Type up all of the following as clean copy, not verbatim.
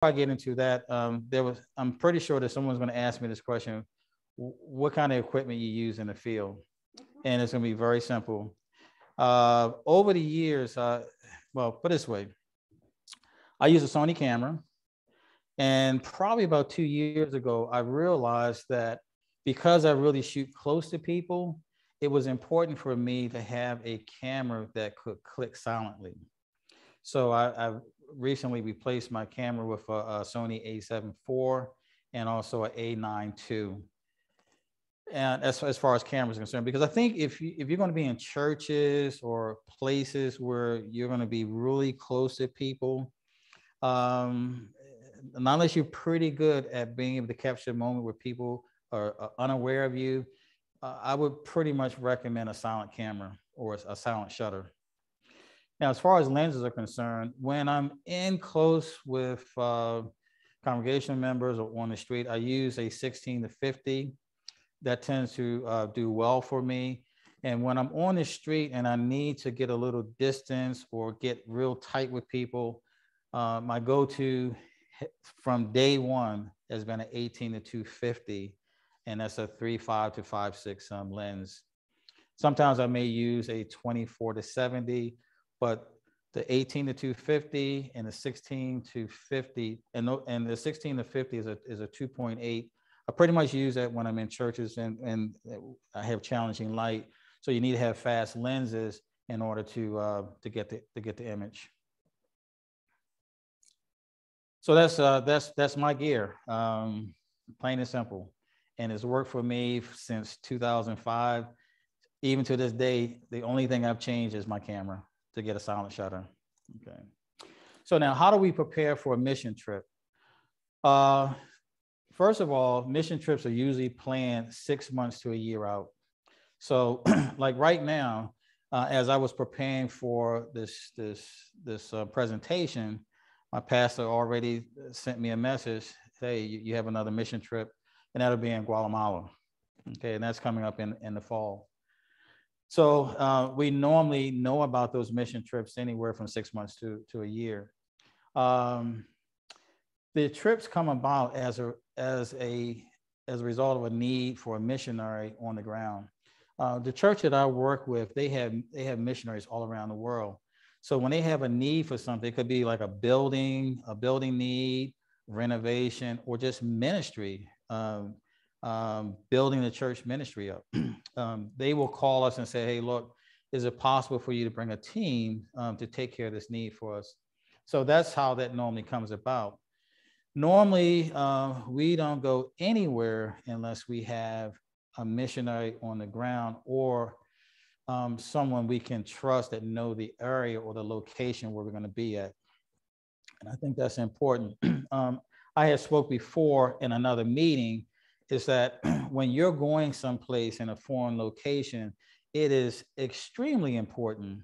I get into that, I'm pretty sure that someone's going to ask me this question: what kind of equipment you use in the field? And it's going to be very simple. Over the years, well, put it this way, I use a Sony camera, and probably about 2 years ago, I realized that because I really shoot close to people, it was important for me to have a camera that could click silently. So I recently replaced my camera with a Sony A7 IV and also an A9 II. And as far as cameras are concerned, because I think if you're going to be in churches or places where you're going to be really close to people, unless you're pretty good at being able to capture a moment where people are unaware of you, I would pretty much recommend a silent camera or a silent shutter. Now, as far as lenses are concerned, when I'm in close with congregational members or on the street, I use a 16-50. That tends to do well for me. And when I'm on the street and I need to get a little distance or get real tight with people, my go-to from day one has been an 18-250, and that's a 3.5 to 5.6 lens. Sometimes I may use a 24-70, but the 18-250 and the 16-50, and the 16-50 is a 2.8. I pretty much use that when I'm in churches and I have challenging light. So you need to have fast lenses in order to get the image. So that's my gear, plain and simple, and it's worked for me since 2005. Even to this day, the only thing I've changed is my camera to get a silent shutter. Okay. So now, how do we prepare for a mission trip? First of all, mission trips are usually planned 6 months to a year out. So, like right now, as I was preparing for this presentation, my pastor already sent me a message. Hey, you have another mission trip, and that'll be in Guatemala. Okay, and that's coming up in the fall. So we normally know about those mission trips anywhere from 6 months to a year. The trips come about as a result of a need for a missionary on the ground. The church that I work with, they have missionaries all around the world. So when they have a need for something, it could be like a building need, renovation, or just ministry, building the church ministry up. They will call us and say, hey, look, is it possible for you to bring a team to take care of this need for us? So that's how that normally comes about. Normally, we don't go anywhere unless we have a missionary on the ground or someone we can trust that know the area or the location where we're going to be at. And I think that's important. I had spoke before in another meeting is that when you're going someplace in a foreign location, it is extremely important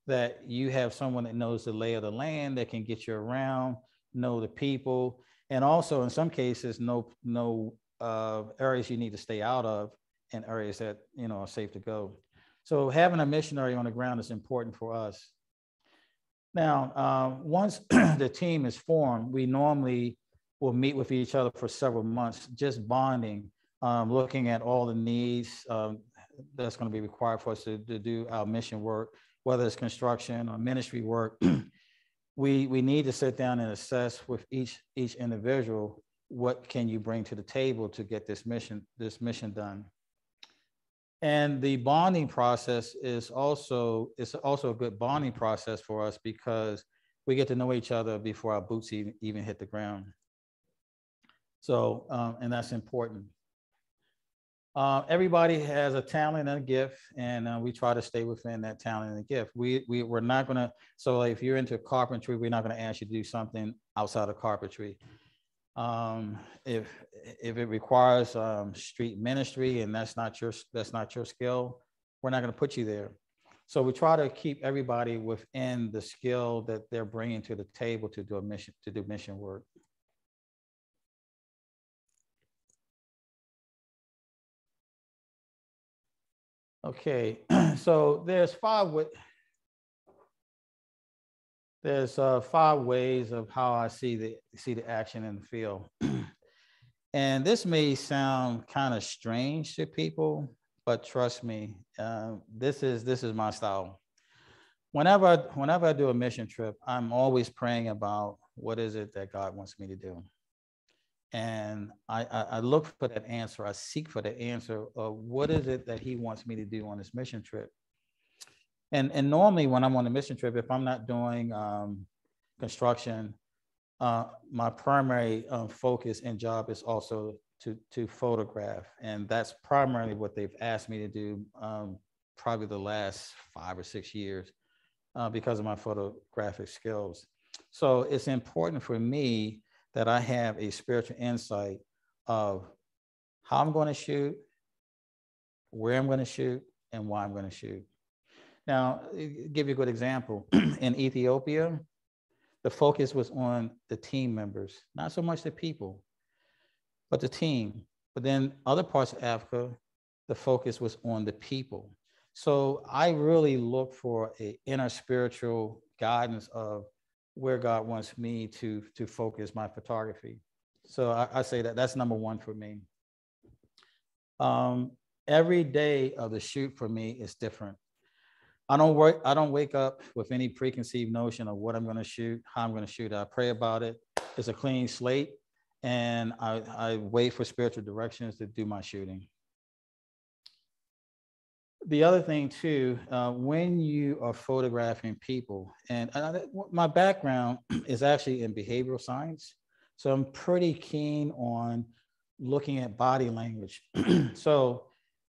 that you have someone that knows the lay of the land, that can get you around, know the people, and also in some cases know areas you need to stay out of and areas that are safe to go. So having a missionary on the ground is important for us. Now, once the team is formed, we normally will meet with each other for several months, just bonding, looking at all the needs that's going to be required for us to do our mission work, whether it's construction or ministry work. We need to sit down and assess with each individual, what can you bring to the table to get this mission done. And the bonding process is also a good bonding process for us because we get to know each other before our boots even hit the ground. So, and that's important. Everybody has a talent and a gift, and we try to stay within that talent and gift. We're not going to, so if you're into carpentry, we're not going to ask you to do something outside of carpentry. If it requires street ministry and that's not your skill, we're not going to put you there. So we try to keep everybody within the skill that they're bringing to the table to do mission work. Okay, so there's There's 5 ways of how I see the action in the field. And this may sound kind of strange to people, but trust me, this is my style. Whenever I do a mission trip, I'm always praying about what is it that God wants me to do. And I look for that answer. I seek for the answer of what is it that he wants me to do on this mission trip. And normally when I'm on a mission trip, if I'm not doing construction, my primary focus and job is also to photograph. And that's primarily what they've asked me to do probably the last 5 or 6 years because of my photographic skills. So it's important for me that I have a spiritual insight of how I'm going to shoot, where I'm going to shoot, and why I'm going to shoot. Now, I'll give you a good example. In Ethiopia, the focus was on the team members, not so much the people, but the team. But then other parts of Africa, the focus was on the people. So I really look for an inner spiritual guidance of where God wants me to focus my photography. So I say that that's number one for me. Every day of the shoot for me is different. I don't wake up with any preconceived notion of what I'm going to shoot, how I'm going to shoot. I pray about it. It's a clean slate, and I wait for spiritual directions to do my shooting. The other thing too, when you are photographing people, and my background is actually in behavioral science, so I'm pretty keen on looking at body language. So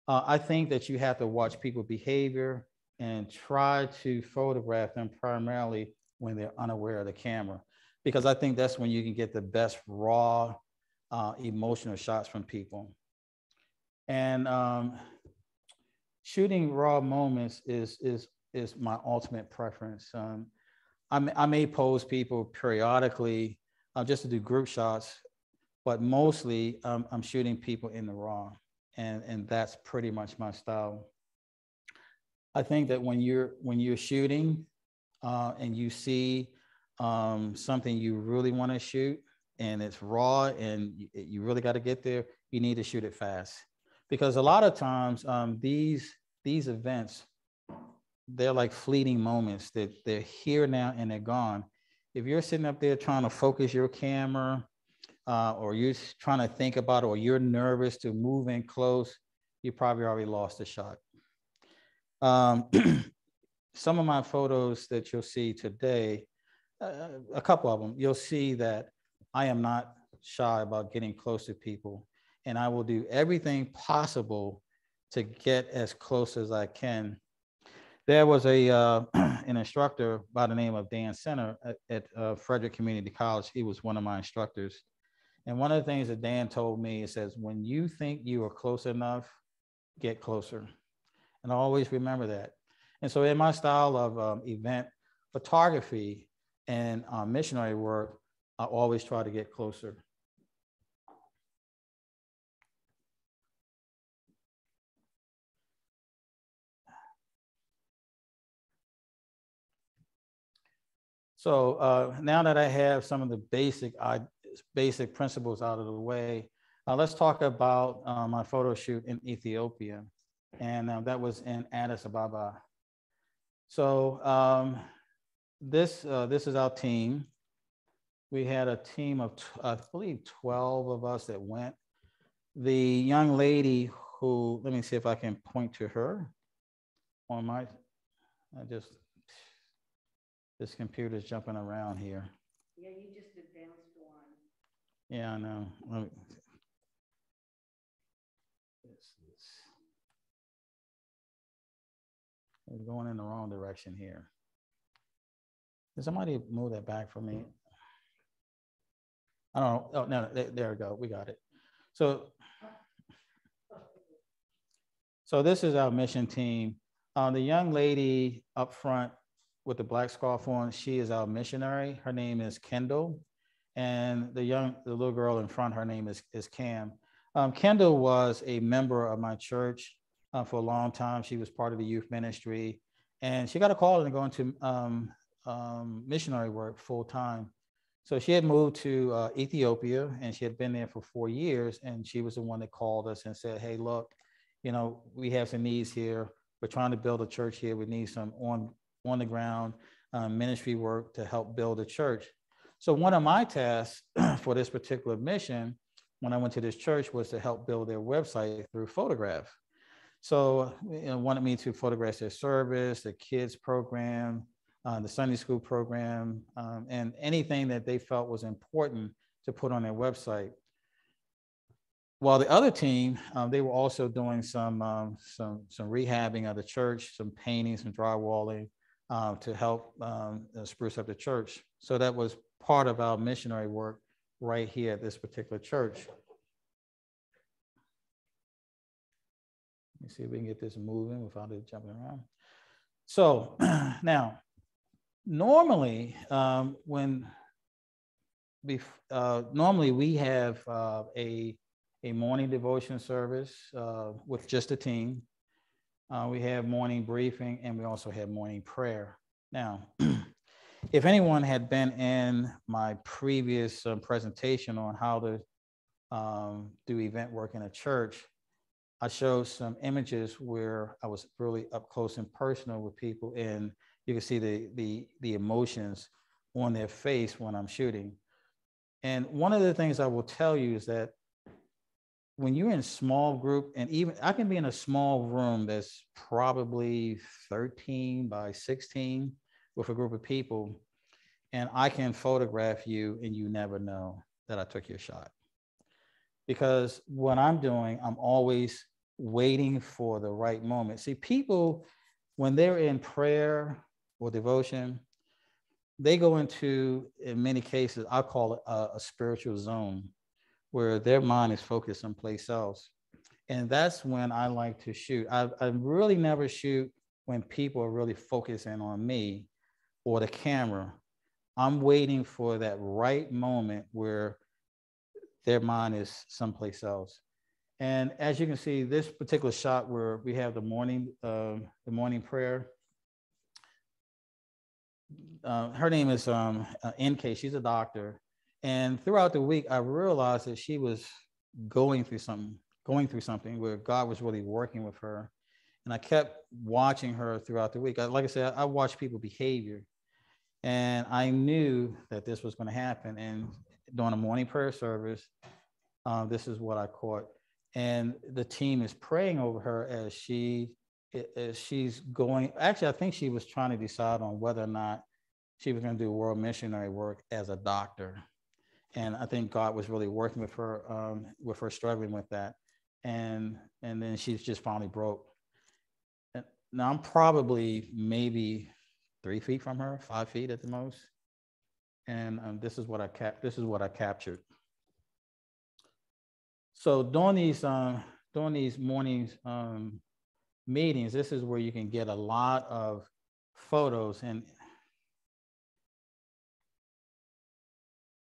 I think that you have to watch people's behavior and try to photograph them primarily when they're unaware of the camera, because I think that's when you can get the best raw emotional shots from people. And shooting raw moments is my ultimate preference. I may pose people periodically just to do group shots, but mostly I'm shooting people in the raw, and that's pretty much my style. I think that when you're shooting and you see something you really want to shoot and it's raw and you really got to get there, you need to shoot it fast. Because a lot of times these events, they're like fleeting moments that they're here now and they're gone. If you're sitting up there trying to focus your camera or you're trying to think about it, or you're nervous to move in close, you probably already lost the shot. Some of my photos that you'll see today, a couple of them, you'll see that I am not shy about getting close to people. And I will do everything possible to get as close as I can. There was an instructor by the name of Dan Center at Frederick Community College. He was one of my instructors. And one of the things that Dan told me, it says, when you think you are close enough, get closer. And I always remember that. And so in my style of event photography and missionary work, I always try to get closer. So now that I have some of the basic principles out of the way, let's talk about my photo shoot in Ethiopia. And that was in Addis Ababa. So this is our team. We had a team of, I believe, 12 of us that went. The young lady who, let me see if I can point to her on my, this computer's jumping around here. Yeah, you just advanced one. Yeah, I know. It's going in the wrong direction here. Did somebody move that back for me? I don't know. Oh, no, there we go. We got it. So this is our mission team. The young lady up front with the black scarf on, she is our missionary. Her name is Kendall. And the little girl in front, her name is Cam. Kendall was a member of my church for a long time. She was part of the youth ministry. And she got a call to go into missionary work full time. So she had moved to Ethiopia, and she had been there for 4 years. And she was the one that called us and said, "Hey, look, we have some needs here. We're trying to build a church here. We need some on the ground ministry work to help build a church." So one of my tasks for this particular mission, when I went to this church, was to help build their website through photograph. So wanted me to photograph their service, the kids program, the Sunday school program, and anything that they felt was important to put on their website. While the other team, they were also doing some rehabbing of the church, some painting, some drywalling to help spruce up the church. So that was part of our missionary work right here at this particular church. Let me see if we can get this moving without it jumping around. So now, normally, normally we have a morning devotion service with just a team. We have morning briefing, and we also have morning prayer. Now, if anyone had been in my previous presentation on how to do event work in a church, I showed some images where I was really up close and personal with people, and you can see the emotions on their face when I'm shooting. And one of the things I will tell you is that when you're in small group, and even I can be in a small room that's probably 13 by 16 with a group of people, and I can photograph you and you never know that I took your shot. Because what I'm doing, I'm always waiting for the right moment. See, people, when they're in prayer or devotion, they go into, in many cases, I call it a spiritual zone, where their mind is focused someplace else. And that's when I like to shoot. I really never shoot when people are really focusing on me or the camera. I'm waiting for that right moment where their mind is someplace else. And as you can see, this particular shot where we have the morning prayer, her name is NK. She's a doctor. And throughout the week, I realized that she was going through something where God was really working with her. And I kept watching her throughout the week. Like I said, I watch people behavior. And I knew that this was going to happen. And during a morning prayer service, this is what I caught. And the team is praying over her as she's going. Actually, I think she was trying to decide on whether or not she was going to do world missionary work as a doctor. And I think God was really working with her struggling with that. And then she's just finally broke. And now I'm probably maybe 3 feet from her, 5 feet at the most. And this is what I captured. So during these mornings meetings, this is where you can get a lot of photos.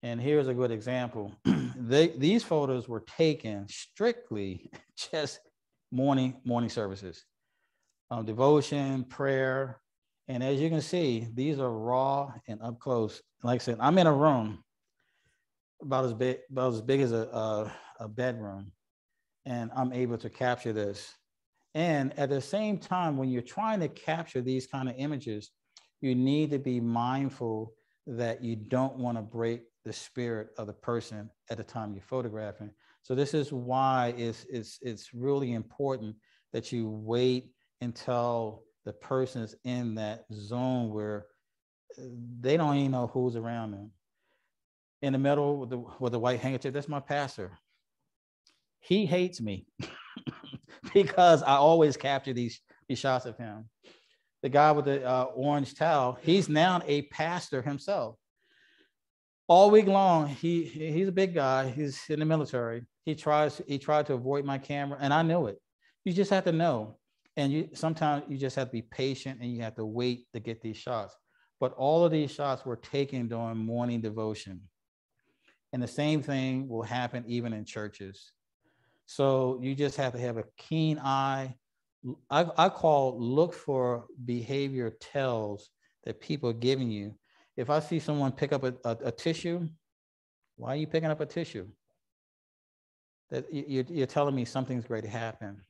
And here's a good example. These photos were taken strictly just morning services, devotion, prayer. And as you can see, these are raw and up close. Like I said, I'm in a room about as big as a bedroom, and I'm able to capture this. And at the same time, when you're trying to capture these kind of images, you need to be mindful that you don't want to break the spirit of the person at the time you're photographing. So this is why it's really important that you wait until the person is in that zone where they don't even know who's around them. In the middle with the white handkerchief, that's my pastor. He hates me because I always capture these shots of him. The guy with the orange towel, he's now a pastor himself. All week long, he's a big guy. He's in the military. He tried to avoid my camera, and I knew it. You just have to know. And sometimes you just have to be patient, and you have to wait to get these shots. But all of these shots were taken during morning devotion. And the same thing will happen even in churches. So you just have to have a keen eye. I call look for behavior tells that people are giving you. If I see someone pick up a tissue, why are you picking up a tissue? That you're telling me something's going to happen.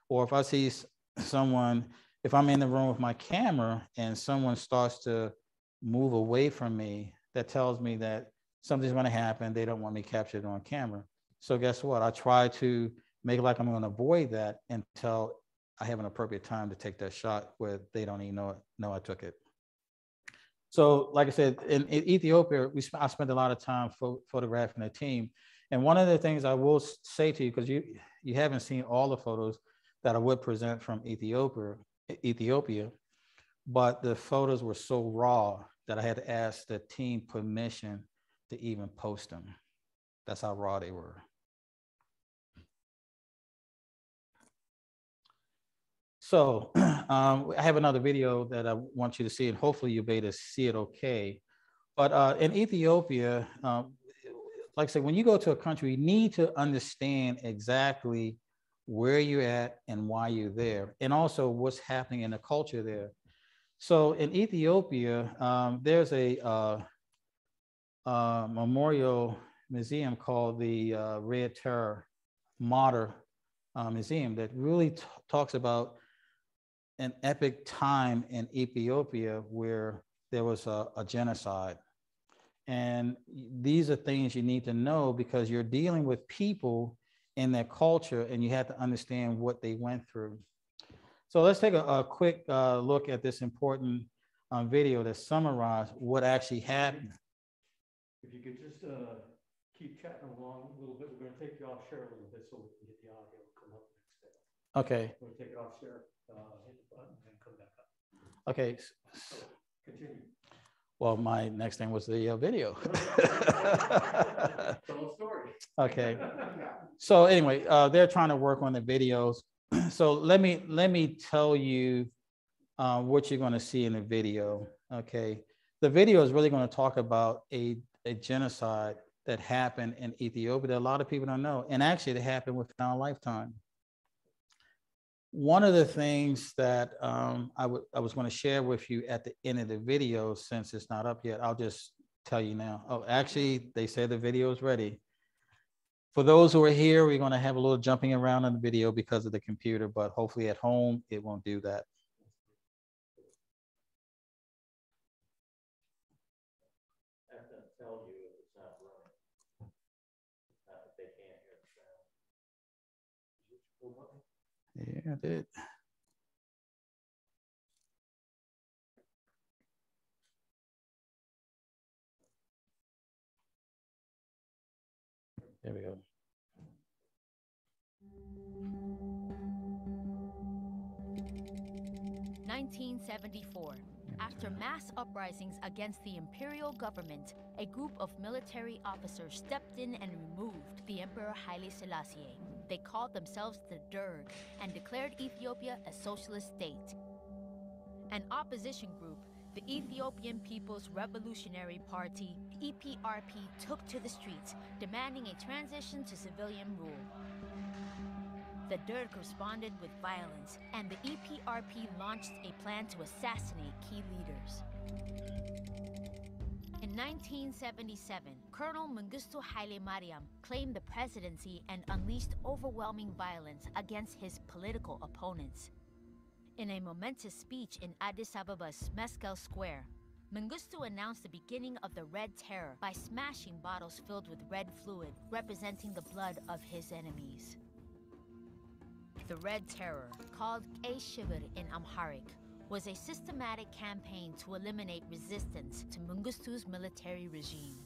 Or if I see someone, if I'm in the room with my camera and someone starts to move away from me, that tells me that something's going to happen. They don't want me captured on camera. So guess what? I try to make it like I'm going to avoid that until I have an appropriate time to take that shot where they don't even know I took it. So like I said, in Ethiopia, I spent a lot of time photographing the team. And one of the things I will say to you, because you haven't seen all the photos that I would present from Ethiopia, but the photos were so raw that I had to ask the team permission to even post them. That's how raw they were. So I have another video that I want you to see, and hopefully you'll be able to see it okay. But in Ethiopia, like I said, when you go to a country, you need to understand exactly where you're at and why you're there, and also what's happening in the culture there. So in Ethiopia, there's a memorial museum called the Red Terror Martyr Museum that really talks about an epic time in Ethiopia where there was a genocide. And these are things you need to know because you're dealing with people in their culture and you have to understand what they went through. So let's take a quick look at this important video that summarizes what actually happened. If you could just keep chatting along a little bit, we're going to take you off share a little bit so we can get the audio come up next day. Okay. We'll take it off share, hit the button, and come back up. Okay. Continue. Well, my next thing was the video. Tell a story. Okay. So anyway, they're trying to work on the videos. So let me tell you what you're going to see in the video. Okay. The video is really going to talk about a genocide that happened in Ethiopia that a lot of people don't know. And actually it happened within our lifetime. One of the things that I was going to share with you at the end of the video, since it's not up yet, I'll just tell you now. Oh, actually, they said the video is ready. For those who are here, we're going to have a little jumping around in the video because of the computer, but hopefully at home, it won't do that. I have to tell you if it's not running. If they can't hear the sound. Yeah, I did. There we go. (1974). After mass uprisings against the imperial government, a group of military officers stepped in and removed the Emperor Haile Selassie. They called themselves the Derg and declared Ethiopia a socialist state. An opposition group, the Ethiopian People's Revolutionary Party, EPRP, took to the streets, demanding a transition to civilian rule. The Derg responded with violence, and the EPRP launched a plan to assassinate key leaders. In 1977, Colonel Mengistu Haile Mariam claimed the presidency and unleashed overwhelming violence against his political opponents. In a momentous speech in Addis Ababa's Meskel Square, Mengistu announced the beginning of the Red Terror by smashing bottles filled with red fluid representing the blood of his enemies. The Red Terror, called Shibir in Amharic, was a systematic campaign to eliminate resistance to Mengistu's military regime.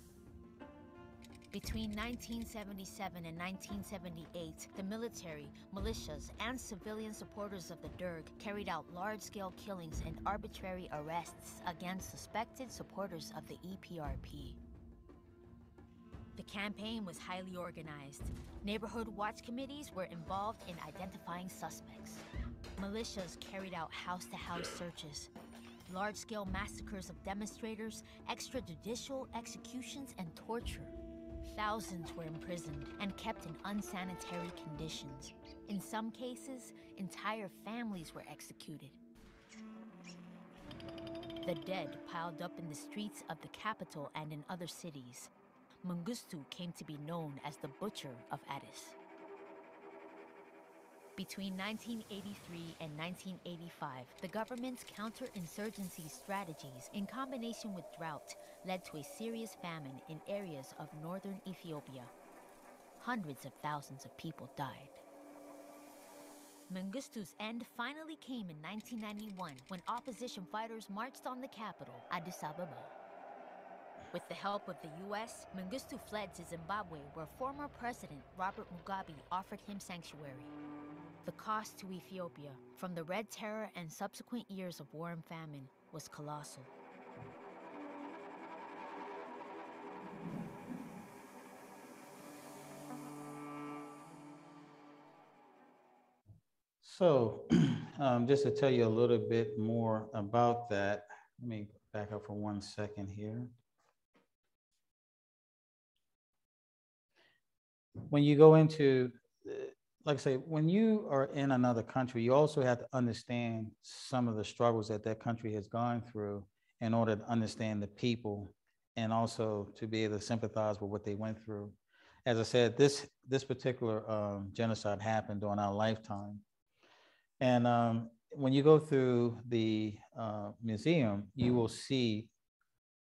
Between 1977 and 1978, the military, militias, and civilian supporters of the Derg carried out large-scale killings and arbitrary arrests against suspected supporters of the EPRP. The campaign was highly organized. Neighborhood watch committees were involved in identifying suspects. Militias carried out house-to-house searches. Large-scale massacres of demonstrators, extrajudicial executions, and torture. Thousands were imprisoned and kept in unsanitary conditions. In some cases, entire families were executed. The dead piled up in the streets of the capital and in other cities. Mengistu came to be known as the Butcher of Addis. Between 1983 and 1985, the government's counterinsurgency strategies, in combination with drought, led to a serious famine in areas of northern Ethiopia. Hundreds of thousands of people died. Mengistu's end finally came in 1991 when opposition fighters marched on the capital, Addis Ababa. With the help of the US, Mengistu fled to Zimbabwe, where former President Robert Mugabe offered him sanctuary. The cost to Ethiopia, from the Red Terror and subsequent years of war and famine, was colossal. So just to tell you a little bit more about that, let me back up for 1 second here. When you go into, like I say, when you are in another country, you also have to understand some of the struggles that that country has gone through in order to understand the people and also to be able to sympathize with what they went through. As I said, this particular genocide happened during our lifetime. And when you go through the museum, you will see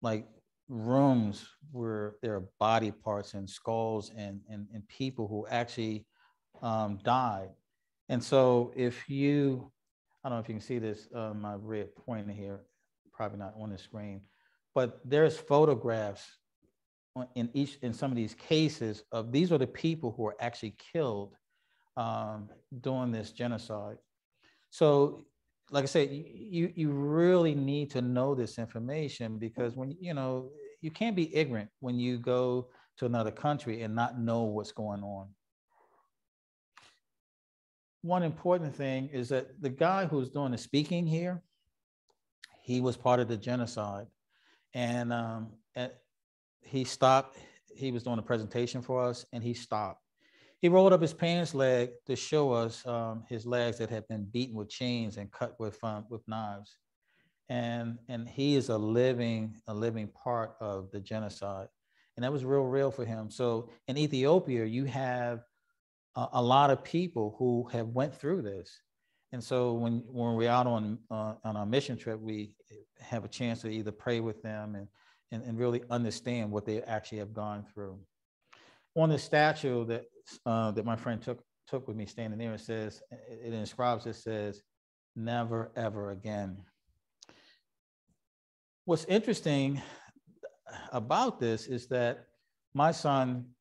like rooms where there are body parts and skulls and people who actually died. And so if you, I don't know if you can see this, my red pointer here, probably not on the screen, but there's photographs in some of these cases of these are the people who are actually killed during this genocide. So, like I said, you really need to know this information because when, you can't be ignorant when you go to another country and not know what's going on. One important thing is that the guy who's doing the speaking here, he was part of the genocide. And he stopped, he was doing a presentation for us and he stopped. He rolled up his pants leg to show us his legs that had been beaten with chains and cut with knives. And he is a living part of the genocide. And that was real for him. So in Ethiopia, you have a lot of people who have went through this. And so when we're out on our mission trip, we have a chance to either pray with them and really understand what they actually have gone through. On the statue that my friend took with me standing there, it inscribes, it says, "Never, ever again." What's interesting about this is that my son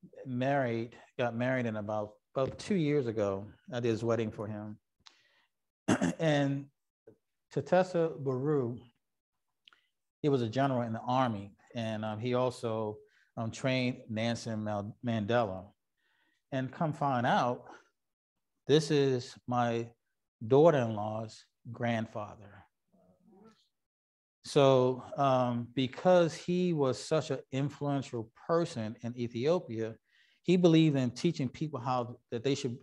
got married in about 2 years ago. I did his wedding for him. And Tatessa Baru, he was a general in the army, and he also trained Nelson Mandela. And come find out, this is my daughter-in-law's grandfather. So because he was such an influential person in Ethiopia, he believed in teaching people that they should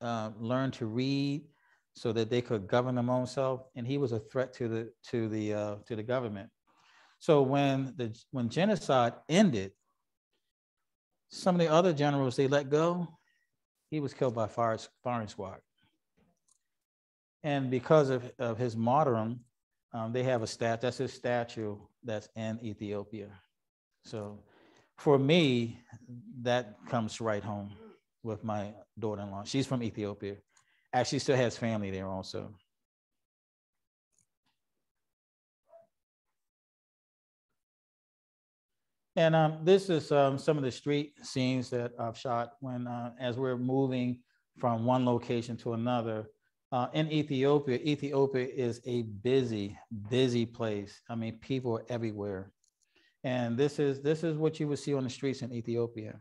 learn to read so that they could govern their own self. And he was a threat to the government. So when genocide ended, some of the other generals they let go, he was killed by firing squad. And because of his martyrdom, they have that's his statue that's in Ethiopia. So for me, that comes right home with my daughter-in-law. She's from Ethiopia. Actually still has family there also. And this is some of the street scenes that I've shot as we're moving from one location to another. In Ethiopia is a busy place. I mean, people are everywhere. And this is what you would see on the streets in Ethiopia.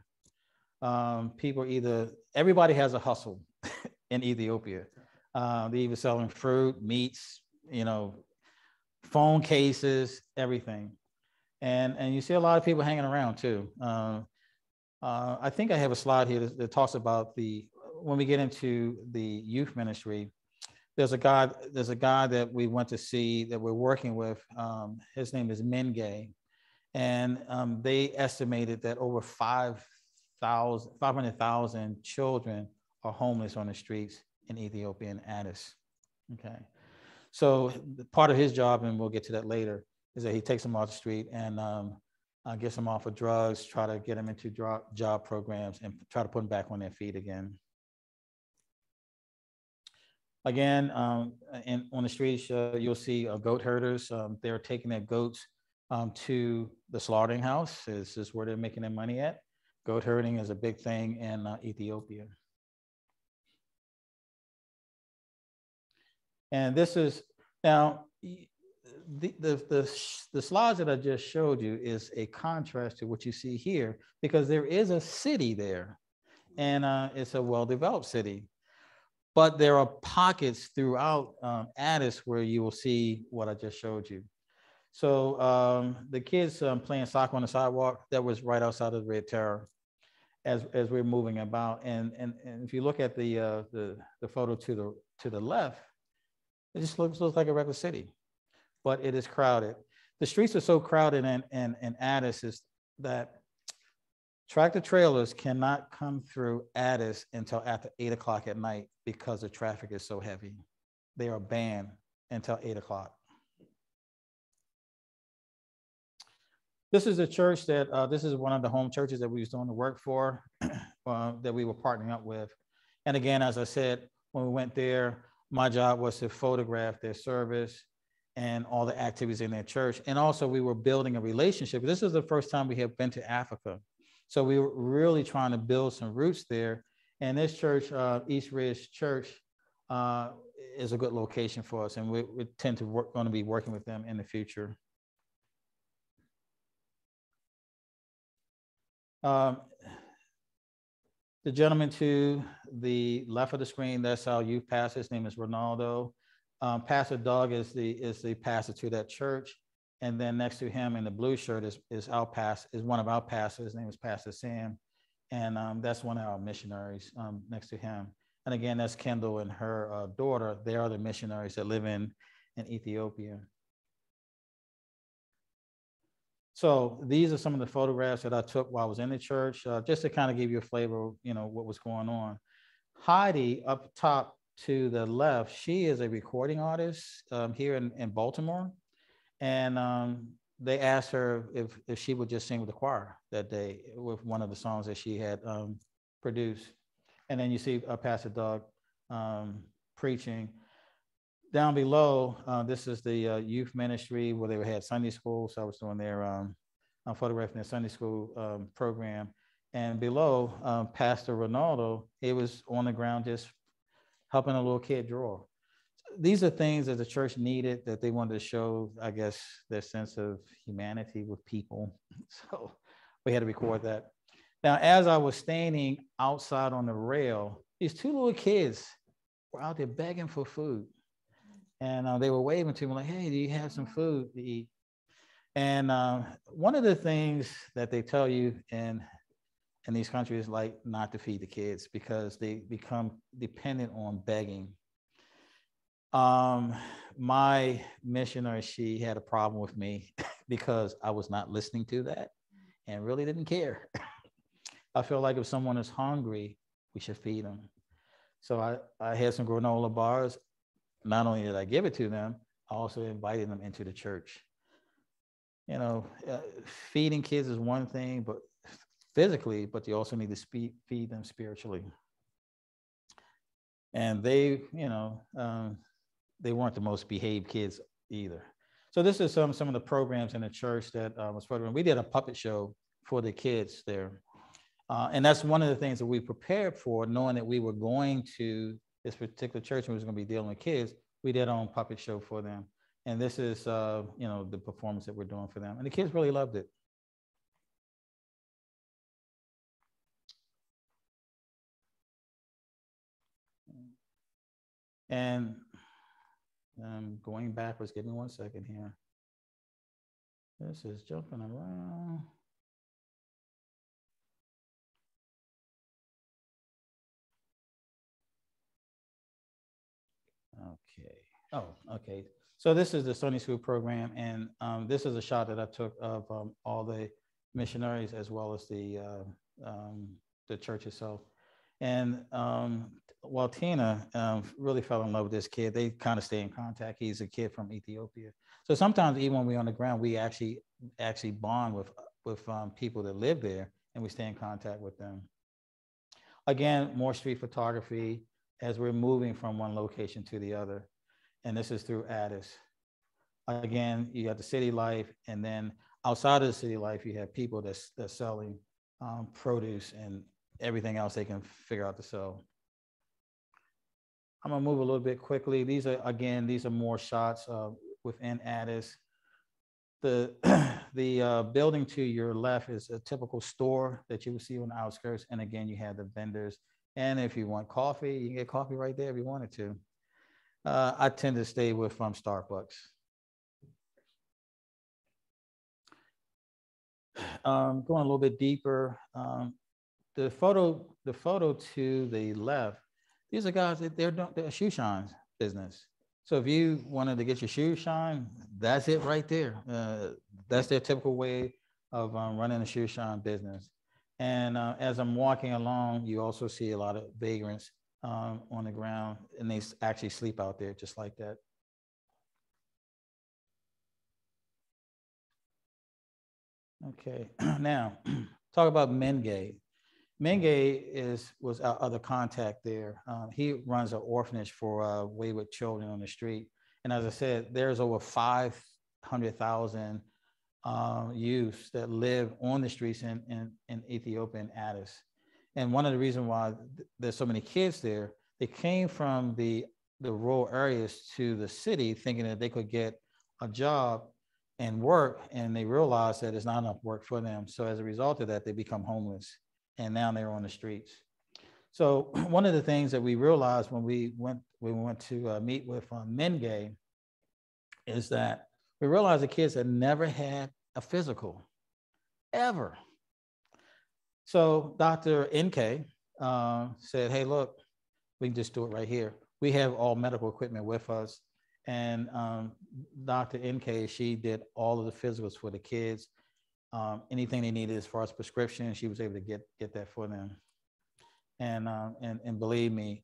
Everybody has a hustle in Ethiopia. They either selling fruit, meats, phone cases, everything. And you see a lot of people hanging around too. I think I have a slide here that talks about when we get into the youth ministry, there's a guy that we went to see that we're working with. His name is Menge, and they estimated that over 500,000 children are homeless on the streets in Ethiopia and Addis. Okay, so part of his job, and we'll get to that later, is that he takes them off the street and gets them off of drugs, try to get them into job programs, and try to put them back on their feet again. Again, on the streets, you'll see goat herders. They're taking their goats to the slaughtering house. This is where they're making their money at. Goat herding is a big thing in Ethiopia. And this is, now, the slides that I just showed you is a contrast to what you see here, because there is a city there, and it's a well-developed city. But there are pockets throughout Addis where you will see what I just showed you. So the kids playing soccer on the sidewalk, that was right outside of the Red Terror as we're moving about. And if you look at the photo to the left, it just looks like a regular city, but it is crowded. The streets are so crowded in Addis is that tractor trailers cannot come through Addis until after 8 o'clock at night because the traffic is so heavy. They are banned until 8 o'clock. This is a church that, this is one of the home churches that we was doing the work for, that we were partnering up with. And again, as I said, when we went there, my job was to photograph their service and all the activities in their church. And also we were building a relationship. This is the first time we have been to Africa. So we were really trying to build some roots there. And this church, East Ridge Church, is a good location for us. And we tend to going to be working with them in the future. The gentleman to the left of the screen, that's our youth pastor. His name is Ronaldo. Pastor Doug is the pastor to that church. And then next to him in the blue shirt is one of our pastors. His name is Pastor Sam. And that's one of our missionaries next to him. And again, that's Kendall and her daughter. They are the missionaries that live in Ethiopia. So these are some of the photographs that I took while I was in the church, just to kind of give you a flavor of, what was going on. Heidi up top to the left, she is a recording artist here in Baltimore. And they asked her if she would just sing with the choir that day with one of the songs that she had produced. And then you see Pastor Doug preaching. Down below, this is the youth ministry where they had Sunday school. So I was doing their, I'm photographing their Sunday school program. And below, Pastor Ronaldo, he was on the ground just helping a little kid draw. These are things that the church needed, that they wanted to show, I guess, their sense of humanity with people. So we had to record that. Now, as I was standing outside on the rail, these two little kids were out there begging for food. And they were waving to me like, hey, do you have some food to eat? And one of the things that they tell you in these countries, like not to feed the kids because they become dependent on begging. My missionary, she had a problem with me because I was not listening to that and really didn't care. I feel like if someone is hungry, we should feed them. So I had some granola bars. Not only did I give it to them, I also invited them into the church. Feeding kids is one thing, but physically, but you also need to feed them spiritually. And they weren't the most behaved kids either. So this is some of the programs in the church that was programmed. We did a puppet show for the kids there. And that's one of the things that we prepared for, knowing that we were going to this particular church and was going to be dealing with kids. We did our own puppet show for them. And this is, the performance that we're doing for them. And the kids really loved it. And going backwards, give me 1 second here. This is jumping around. Okay. Oh, okay. So this is the Sunday school program, and this is a shot that I took of all the missionaries as well as the church itself. And while Tina really fell in love with this kid, they kind of stay in contact. He's a kid from Ethiopia. So sometimes even when we're on the ground, we actually bond with people that live there, and we stay in contact with them. Again, more street photography as we're moving from one location to the other. And this is through Addis. Again, you got the city life, and then outside of the city life, you have people that's selling produce and everything else they can figure out to sell. I'm gonna move a little bit quickly. These are more shots within Addis. The building to your left is a typical store that you would see on the outskirts. And again, you have the vendors. And if you want coffee, you can get coffee right there if you wanted to. I tend to stay with Starbucks. Going a little bit deeper, the photo to the left, these are guys that they're a shoe shine business. So if you wanted to get your shoes shine, that's it right there. That's their typical way of running a shoe shine business. And as I'm walking along, you also see a lot of vagrants on the ground, and they actually sleep out there just like that. Okay, now talk about Menge. Menge was our other contact there. He runs an orphanage for wayward children on the street. And as I said, there's over 500,000 youths that live on the streets in Ethiopia and Addis. And one of the reasons why there's so many kids there, they came from the rural areas to the city thinking that they could get a job and work, and they realized that there's not enough work for them. So as a result of that, they become homeless, and now they're on the streets. So one of the things that we realized when we went to meet with Menge is that we realized the kids had never had a physical, ever. So Dr. NK said, hey, look, we can just do it right here. We have all medical equipment with us. And Dr. NK, she did all of the physicals for the kids. Anything they needed as far as prescription, she was able to get that for them. And believe me,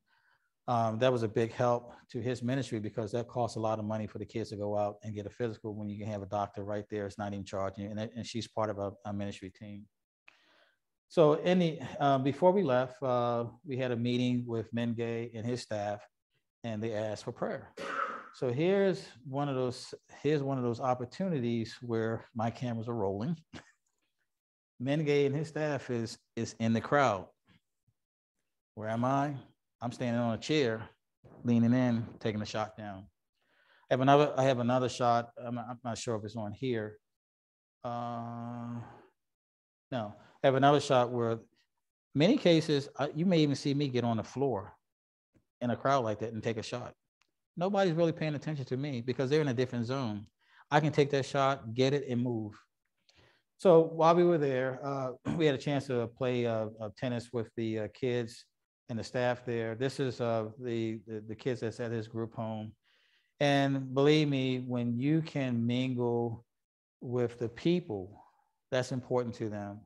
that was a big help to his ministry, because that costs a lot of money for the kids to go out and get a physical when you can have a doctor right there. It's not even charging you, and she's part of our ministry team. So before we left, we had a meeting with Menge and his staff, and they asked for prayer. So here's one of those opportunities where my cameras are rolling. Menge and his staff is in the crowd. Where am I? I'm standing on a chair, leaning in, taking a shot down. I have another shot. I'm not sure if it's on here. No, I have another shot where many cases, you may even see me get on the floor in a crowd like that and take a shot. Nobody's really paying attention to me because they're in a different zone. I can take that shot, get it, and move. So while we were there, we had a chance to play tennis with the kids and the staff there. This is the kids that's at his group home. And believe me, when you can mingle with the people, that's important to them.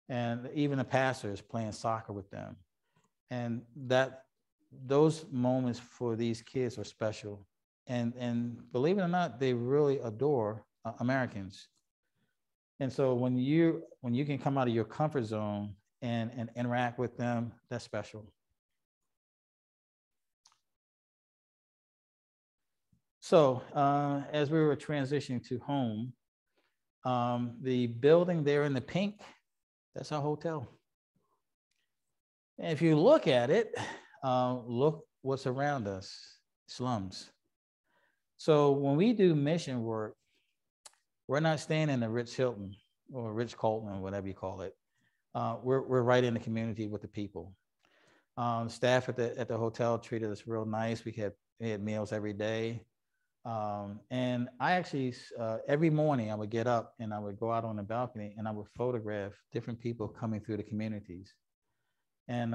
And even the pastors playing soccer with them. And those moments for these kids are special. And believe it or not, they really adore Americans. And so when you can come out of your comfort zone and interact with them, that's special. So as we were transitioning to home, the building there in the pink, that's our hotel. And if you look at it, look what's around us, slums. So when we do mission work, we're not staying in the Ritz Hilton or Ritz Carlton, whatever you call it. We're right in the community with the people. Staff at the hotel treated us real nice. We had meals every day. And I actually, every morning I would get up and I would go out on the balcony and I would photograph different people coming through the communities. And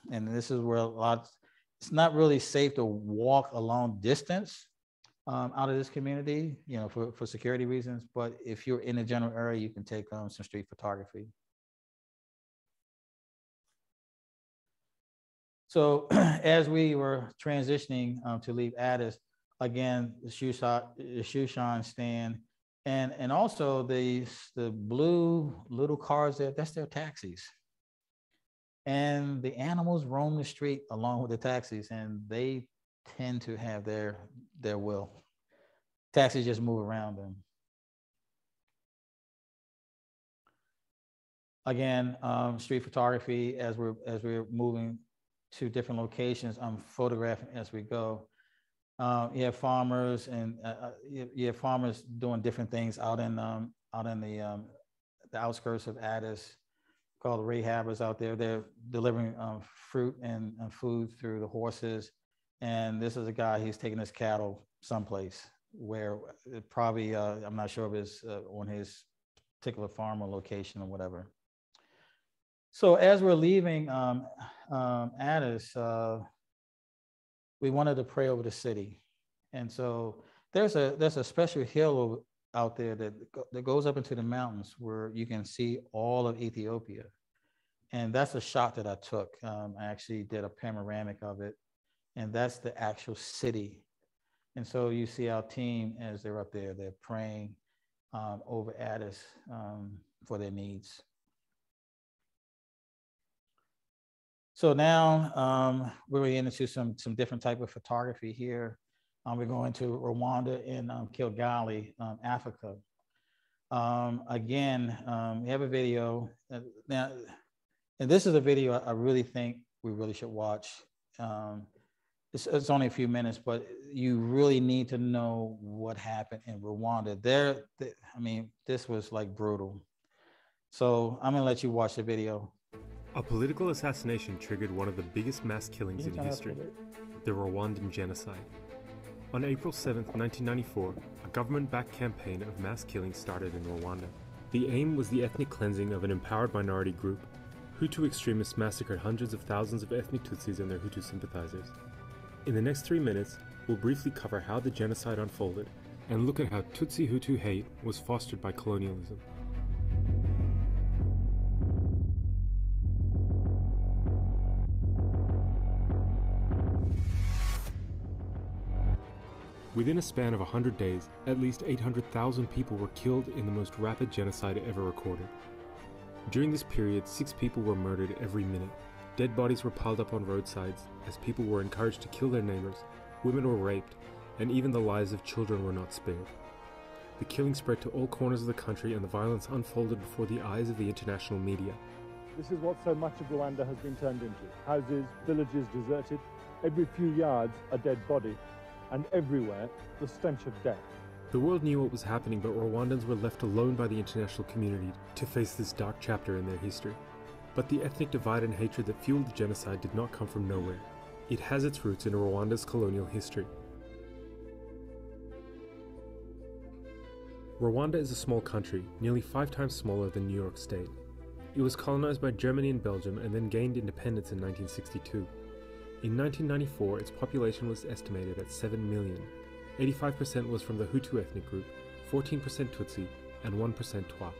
this is where it's not really safe to walk a long distance out of this community, you know, for security reasons. But if you're in the general area, you can take some street photography. So as we were transitioning to leave Addis, again, the shoe shine stand, and also the blue little cars there, that's their taxis. And the animals roam the street along with the taxis, and they tend to have their will. Taxis just move around them. Again, street photography, as we're moving to different locations, I'm photographing as we go. You have farmers, and you have farmers doing different things out in the outskirts of Addis, called the rehabbers out there. They're delivering fruit and food through the horses. And this is a guy, he's taking his cattle someplace where it probably, I'm not sure if it's on his particular farm or location or whatever. So as we're leaving Addis, we wanted to pray over the city. And so there's a special hill out there that goes up into the mountains where you can see all of Ethiopia. And that's a shot that I took. I actually did a panoramic of it, and that's the actual city. And so you see our team as they're up there, they're praying over Addis for their needs. So now we're into some different type of photography here. We're going to Rwanda and Kigali, Africa. Again, we have a video now, and this is a video I really think we really should watch. It's only a few minutes, but you really need to know what happened in Rwanda. I mean, this was like brutal. So I'm gonna let you watch the video. A political assassination triggered one of the biggest mass killings in history, the Rwandan genocide. On April 7, 1994, a government-backed campaign of mass killings started in Rwanda. The aim was the ethnic cleansing of an empowered minority group. Hutu extremists massacred hundreds of thousands of ethnic Tutsis and their Hutu sympathizers. In the next 3 minutes, we'll briefly cover how the genocide unfolded and look at how Tutsi-Hutu hate was fostered by colonialism. Within a span of 100 days, at least 800,000 people were killed in the most rapid genocide ever recorded. During this period, 6 people were murdered every minute. Dead bodies were piled up on roadsides as people were encouraged to kill their neighbors, women were raped, and even the lives of children were not spared. The killing spread to all corners of the country and the violence unfolded before the eyes of the international media. This is what so much of Rwanda has been turned into. Houses, villages deserted, every few yards a dead body, and everywhere the stench of death. The world knew what was happening, but Rwandans were left alone by the international community to face this dark chapter in their history. But the ethnic divide and hatred that fueled the genocide did not come from nowhere. It has its roots in Rwanda's colonial history. Rwanda is a small country, nearly 5 times smaller than New York State. It was colonized by Germany and Belgium and then gained independence in 1962. In 1994, its population was estimated at 7 million. 85% was from the Hutu ethnic group, 14% Tutsi, and 1% Twa.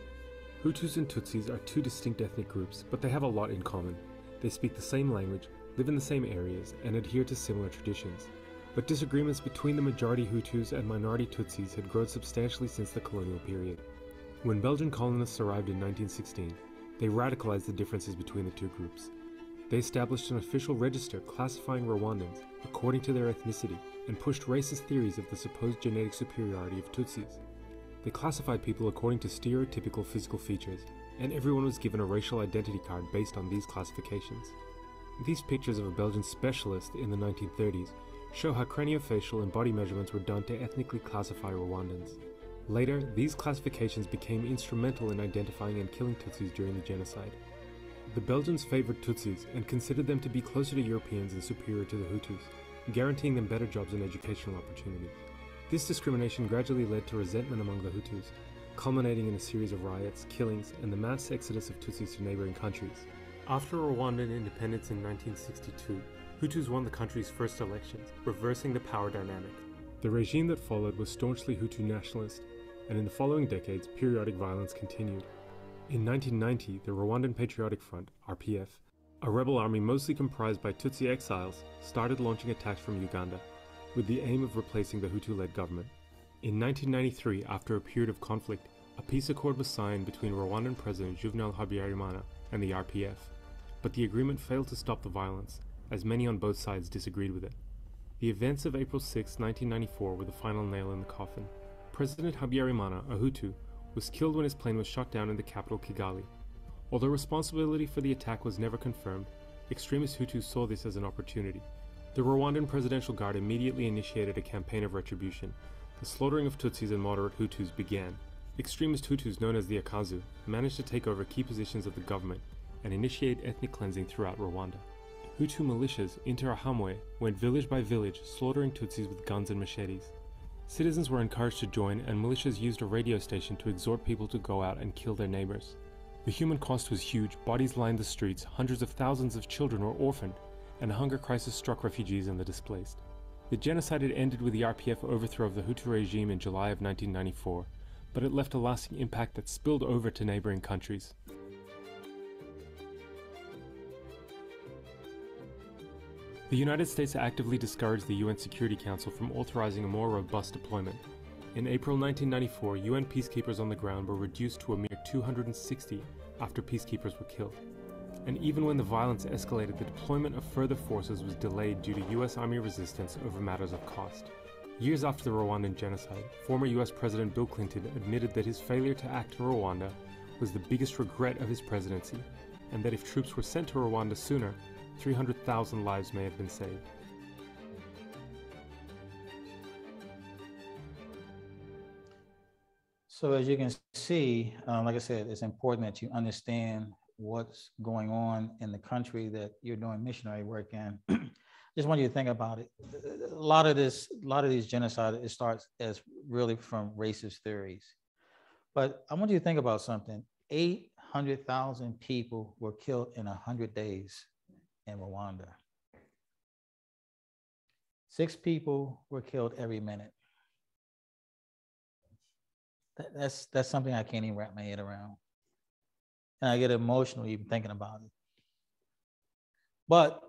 Hutus and Tutsis are 2 distinct ethnic groups, but they have a lot in common. They speak the same language, live in the same areas, and adhere to similar traditions. But disagreements between the majority Hutus and minority Tutsis had grown substantially since the colonial period. When Belgian colonists arrived in 1916, they radicalized the differences between the 2 groups. They established an official register classifying Rwandans according to their ethnicity and pushed racist theories of the supposed genetic superiority of Tutsis. They classified people according to stereotypical physical features, and everyone was given a racial identity card based on these classifications. These pictures of a Belgian specialist in the 1930s show how craniofacial and body measurements were done to ethnically classify Rwandans. Later, these classifications became instrumental in identifying and killing Tutsis during the genocide. The Belgians favored Tutsis and considered them to be closer to Europeans and superior to the Hutus, guaranteeing them better jobs and educational opportunities. This discrimination gradually led to resentment among the Hutus, culminating in a series of riots, killings, and the mass exodus of Tutsis to neighboring countries. After Rwandan independence in 1962, Hutus won the country's first elections, reversing the power dynamic. The regime that followed was staunchly Hutu nationalist, and in the following decades, periodic violence continued. In 1990, the Rwandan Patriotic Front, RPF, a rebel army mostly comprised by Tutsi exiles, started launching attacks from Uganda, with the aim of replacing the Hutu-led government. In 1993, after a period of conflict, a peace accord was signed between Rwandan President Juvenal Habyarimana and the RPF, but the agreement failed to stop the violence, as many on both sides disagreed with it. The events of April 6, 1994 were the final nail in the coffin. President Habyarimana, a Hutu, was killed when his plane was shot down in the capital Kigali. Although responsibility for the attack was never confirmed, extremist Hutus saw this as an opportunity. The Rwandan Presidential Guard immediately initiated a campaign of retribution. The slaughtering of Tutsis and moderate Hutus began. Extremist Hutus known as the Akazu managed to take over key positions of the government and initiate ethnic cleansing throughout Rwanda. Hutu militias, Interahamwe, went village by village, slaughtering Tutsis with guns and machetes. Citizens were encouraged to join, and militias used a radio station to exhort people to go out and kill their neighbors. The human cost was huge, bodies lined the streets, hundreds of thousands of children were orphaned, and a hunger crisis struck refugees and the displaced. The genocide had ended with the RPF overthrow of the Hutu regime in July of 1994, but it left a lasting impact that spilled over to neighboring countries. The United States actively discouraged the UN Security Council from authorizing a more robust deployment. In April 1994, UN peacekeepers on the ground were reduced to a mere 260 after peacekeepers were killed. And even when the violence escalated, the deployment of further forces was delayed due to US Army resistance over matters of cost. Years after the Rwandan genocide, former US President Bill Clinton admitted that his failure to act in Rwanda was the biggest regret of his presidency, and that if troops were sent to Rwanda sooner, 300,000 lives may have been saved. So as you can see, like I said, it's important that you understand what's going on in the country that you're doing missionary work in. Just want you to think about it. A lot of these genocides, it starts as really from racist theories. But I want you to think about something. 800,000 people were killed in 100 days in Rwanda. 6 people were killed every minute. That's something I can't even wrap my head around. And I get emotional even thinking about it. But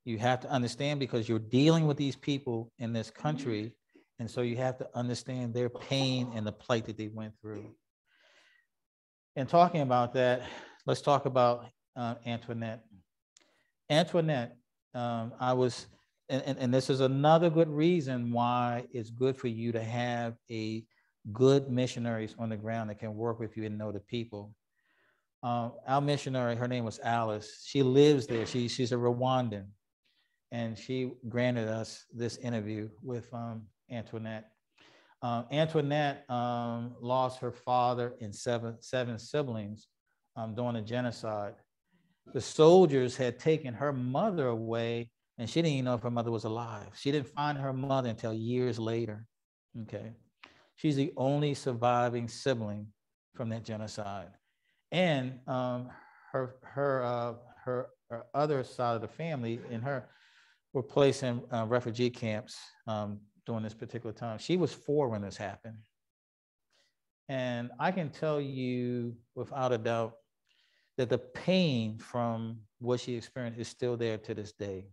you have to understand, because you're dealing with these people in this country, and so you have to understand their pain and the plight that they went through. And talking about that, let's talk about Antoinette. Antoinette, and this is another good reason why it's good for you to have a good missionaries on the ground that can work with you and know the people. Our missionary, her name was Alice. She lives there. She's a Rwandan, and she granted us this interview with Antoinette. Antoinette lost her father and seven siblings during the genocide. The soldiers had taken her mother away, and she didn't even know if her mother was alive. She didn't find her mother until years later. Okay, she's the only surviving sibling from that genocide, and her other side of the family and her were placed in refugee camps during this particular time. She was 4 when this happened, and I can tell you without a doubt that the pain from what she experienced is still there to this day.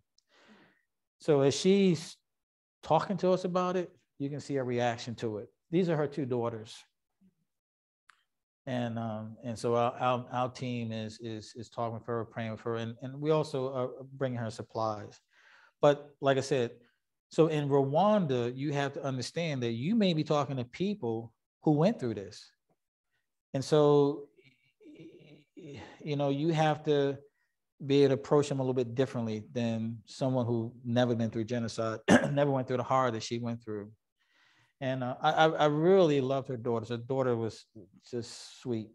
So as she's talking to us about it, you can see her reaction to it. These are her 2 daughters. And so our team is talking with her, praying with her, and we also are bringing her supplies. But like I said, so in Rwanda, you have to understand that you may be talking to people who went through this. And so, you know, you have to be able to approach them a little bit differently than someone who never been through genocide, never went through the horror that she went through. And I really loved her daughters. Her daughter was just sweet.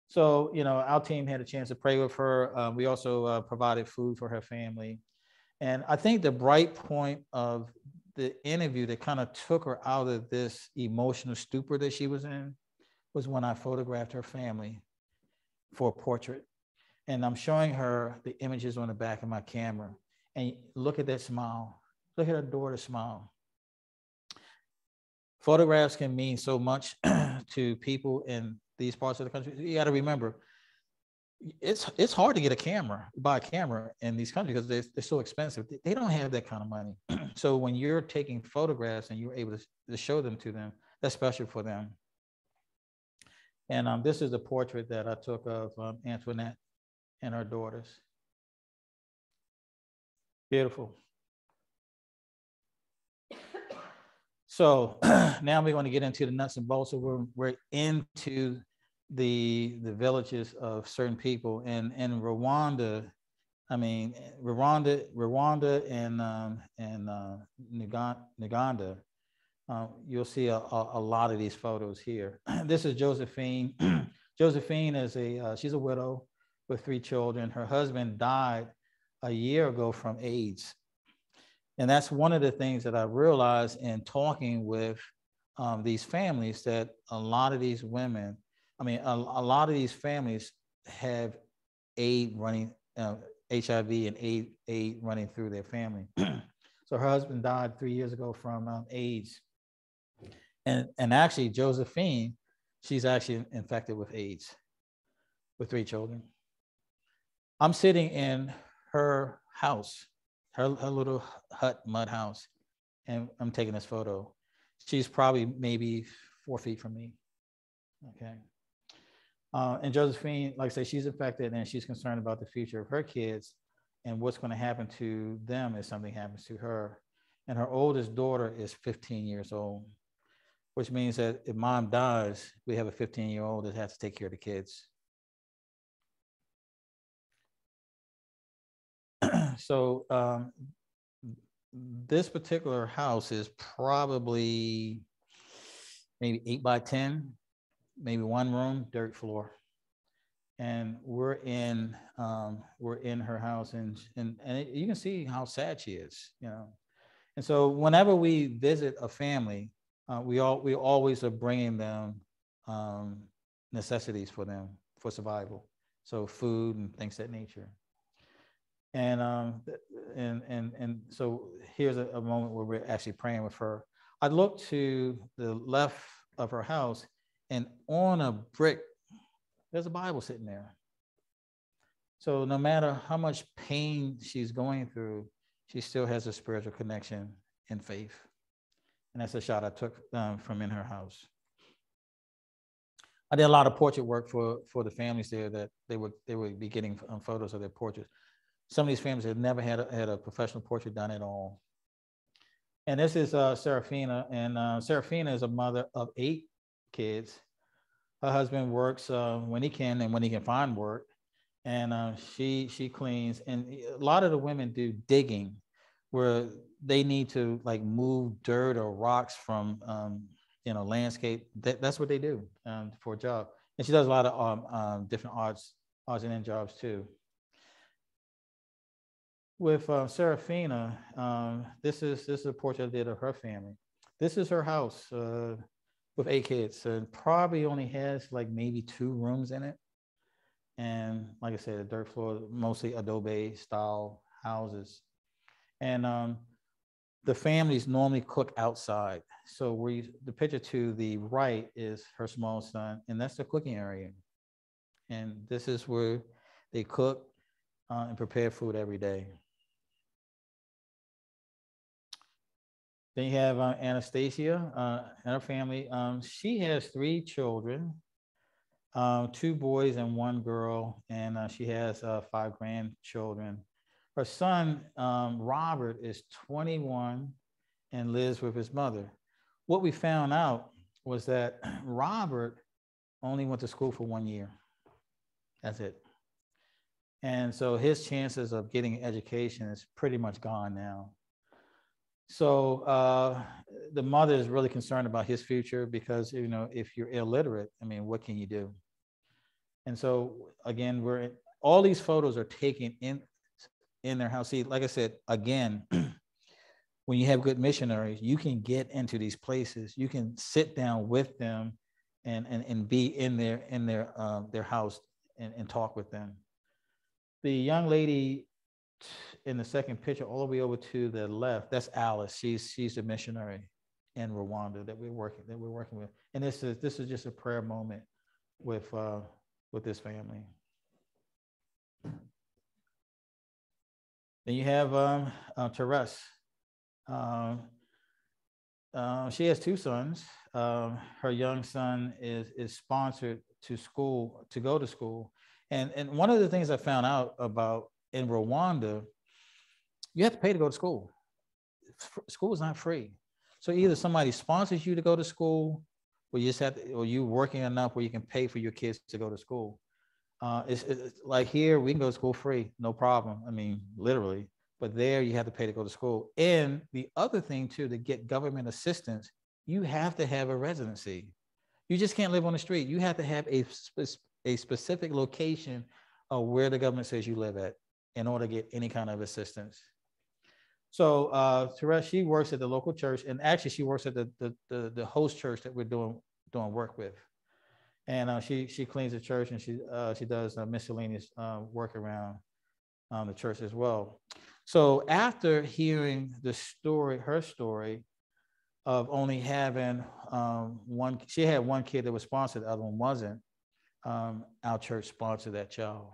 So, you know, our team had a chance to pray with her. We also provided food for her family. And I think the bright point of the interview that kind of took her out of this emotional stupor that she was in was when I photographed her family for a portrait. And I'm showing her the images on the back of my camera. And look at that smile. Look at her daughter's smile. Photographs can mean so much to people in these parts of the country. You got to remember, it's hard to get a camera, buy a camera in these countries because they're so expensive. They don't have that kind of money. So when you're taking photographs and you're able to show them to them, that's special for them. And this is a portrait that I took of Antoinette and her daughters. Beautiful. So now we're going to get into the nuts and bolts. So we're into the villages of certain people. And in Rwanda, I mean, Rwanda and Uganda, you'll see a lot of these photos here. This is Josephine. Josephine is she's a widow with 3 children. Her husband died a year ago from AIDS. And that's one of the things that I realized in talking with these families, that a lot of these women, I mean, a lot of these families have AIDS running, HIV and AIDS running through their family. So her husband died 3 years ago from AIDS. And actually, Josephine, she's actually infected with AIDS with 3 children. I'm sitting in her house, her little hut, mud house, and I'm taking this photo. She's probably maybe 4 feet from me, okay? And Josephine, like I say, she's infected and she's concerned about the future of her kids and what's gonna happen to them if something happens to her. And her oldest daughter is 15 years old, which means that if mom dies, we have a 15-year-old that has to take care of the kids. So this particular house is probably maybe 8 by 10, maybe 1 room, dirt floor. And we're in her house, and you can see how sad she is, you know. And so whenever we visit a family, we always are bringing them necessities for them for survival, so food and things of that nature. And so here's a moment where we're actually praying with her. I look to the left of her house, and on a brick, there's a Bible sitting there. So no matter how much pain she's going through, she still has a spiritual connection and faith. And that's a shot I took from in her house. I did a lot of portrait work for the families there, that they would be getting photos of their portraits. Some of these families have never had a professional portrait done at all. And this is Serafina, and Serafina is a mother of 8 kids. Her husband works when he can and when he can find work, and she cleans. And a lot of the women do digging, where they need to like move dirt or rocks from landscape. That's what they do for a job. And she does a lot of different odds and end jobs too. With Serafina, this is a portrait I did of her family. This is her house with 8 kids, and probably only has like maybe 2 rooms in it. And like I said, a dirt floor, mostly adobe style houses. And the families normally cook outside. So the picture to the right is her small son, and that's the cooking area. And this is where they cook and prepare food every day. Then you have Anastasia and her family. She has 3 children, 2 boys and 1 girl, and she has 5 grandchildren. Her son, Robert, is 21 and lives with his mother. What we found out was that Robert only went to school for 1 year. That's it. And so his chances of getting an education is pretty much gone now. So the mother is really concerned about his future, because, you know, if you're illiterate, I mean, what can you do? And so again, all these photos are taken in their house. See, like I said, again, when you have good missionaries, you can get into these places. You can sit down with them and be in their house and talk with them. The young lady in the second picture, all the way over to the left, that's Alice. She's a missionary in Rwanda that we're working with. And this is just a prayer moment with this family. Then you have Therese. She has two sons. Her young son is sponsored to go to school. And one of the things I found out about in Rwanda, you have to pay to go to school. School is not free. So either somebody sponsors you to go to school, or you just have to, or you working enough where you can pay for your kids to go to school. It's like here, we can go to school free, no problem. I mean, literally. But there, you have to pay to go to school. And the other thing too, to get government assistance, you have to have a residency. You just can't live on the street. You have to have a specific location of where the government says you live at in order to get any kind of assistance. So Therese, she works at the local church, and actually she works at the host church that we're doing work with. And she cleans the church, and she does miscellaneous work around the church as well. So after hearing her story of only having she had one kid that was sponsored, the other one wasn't. Our church sponsored that child.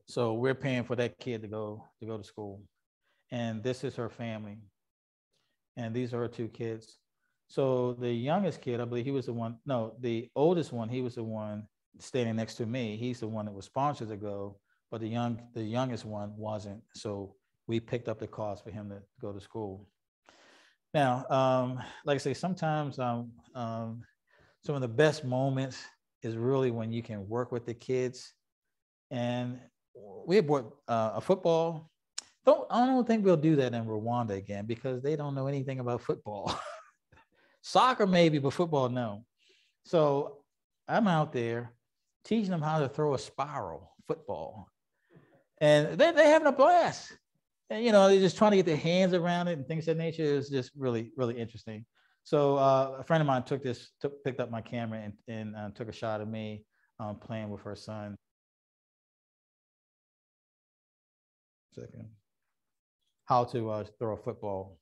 So we're paying for that kid to go to school. And this is her family. And these are her two kids. So the youngest kid, I believe he was the oldest one, he was the one standing next to me. He's the one that was sponsored to go, but the youngest one wasn't. So we picked up the cost for him to go to school. Now, like I say, sometimes some of the best moments is really when you can work with the kids. And we bought a football. I don't think we'll do that in Rwanda again because they don't know anything about football. Soccer maybe, but football, no. So I'm out there teaching them how to throw a spiral football. And they're having a blast. And, they're just trying to get their hands around it and things of that nature. Is just really, really interesting. So a friend of mine picked up my camera and took a shot of me playing with her son. Second. How to throw a football.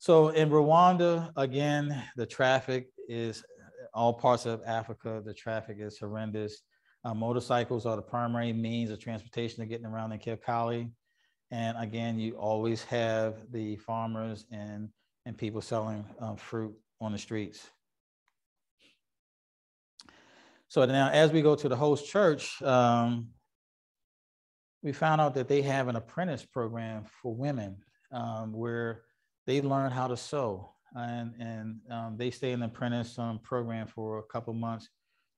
So in Rwanda, again, the traffic is all parts of Africa. The traffic is horrendous. Motorcycles are the primary means of transportation of getting around in Kigali. And again, you always have the farmers and people selling fruit on the streets. So now as we go to the host church, we found out that they have an apprentice program for women where they learn how to sew. And they stay in the apprentice program for a couple months,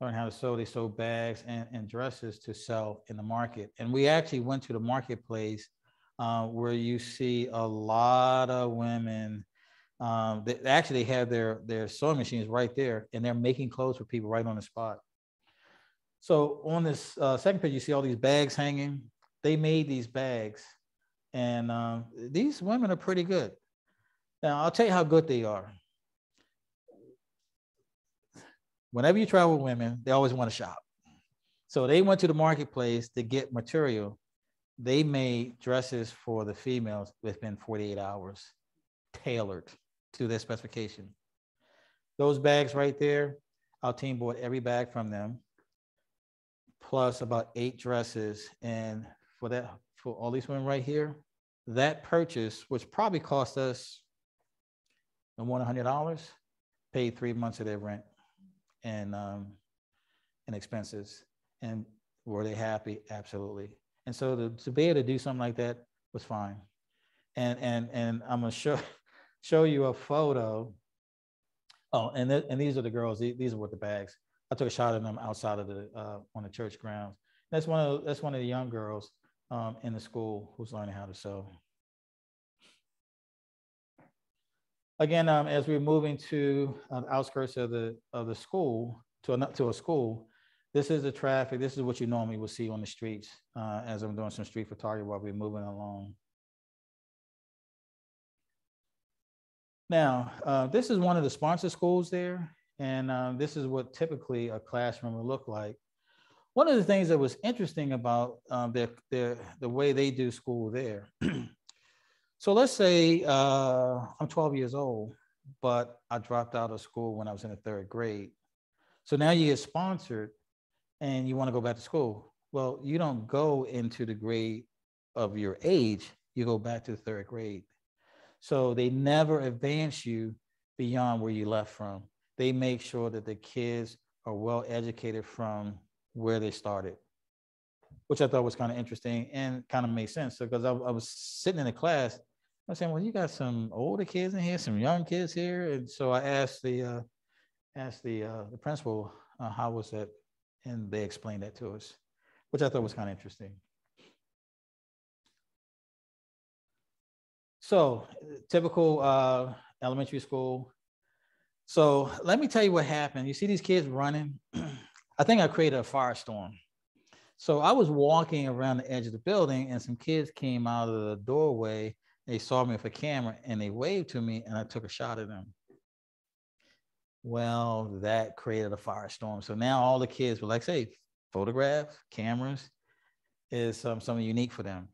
learn how to sew. They sew bags and dresses to sell in the market. And we actually went to the marketplace where you see a lot of women. They have their sewing machines right there, and they're making clothes for people right on the spot. So on this second page, you see all these bags hanging. They made these bags, and these women are pretty good. Now, I'll tell you how good they are. Whenever you travel with women, they always want to shop. So they went to the marketplace to get material. They made dresses for the females within 48 hours, tailored to their specification. Those bags right there, our team bought every bag from them, plus about 8 dresses. And for all these women right here, that purchase, which probably cost us no more than $100, paid 3 months of their rent and expenses. And were they happy? Absolutely. And so to be able to do something like that was fine. And I'm gonna show you a photo. Oh, and these are the girls. These are what the bags. I took a shot of them outside of on the church grounds. That's one of the young girls in the school who's learning how to sew. Again, as we're moving to the outskirts of the school to a school, this is the traffic. This is what you normally will see on the streets as I'm doing some street photography while we're moving along. Now, this is one of the sponsor schools there, And this is what typically a classroom would look like. One of the things that was interesting about the way they do school there. So let's say I'm 12 years old, but I dropped out of school when I was in the 3rd grade. So now you get sponsored and you want to go back to school. Well, you don't go into the grade of your age, you go back to the 3rd grade. So they never advance you beyond where you left from. They make sure that the kids are well educated from where they started, which I thought was kind of interesting and kind of made sense. So, because I was sitting in the class, I was saying, well, you got some older kids in here, some young kids here. And so I asked the principal, how was that? And they explained that to us, which I thought was kind of interesting. So typical elementary school. So let me tell you what happened. You see these kids running? I think I created a firestorm. So I was walking around the edge of the building and some kids came out of the doorway. They saw me with a camera and they waved to me and I took a shot at them. Well, that created a firestorm. So now all the kids were like, say, photographs, cameras is something unique for them.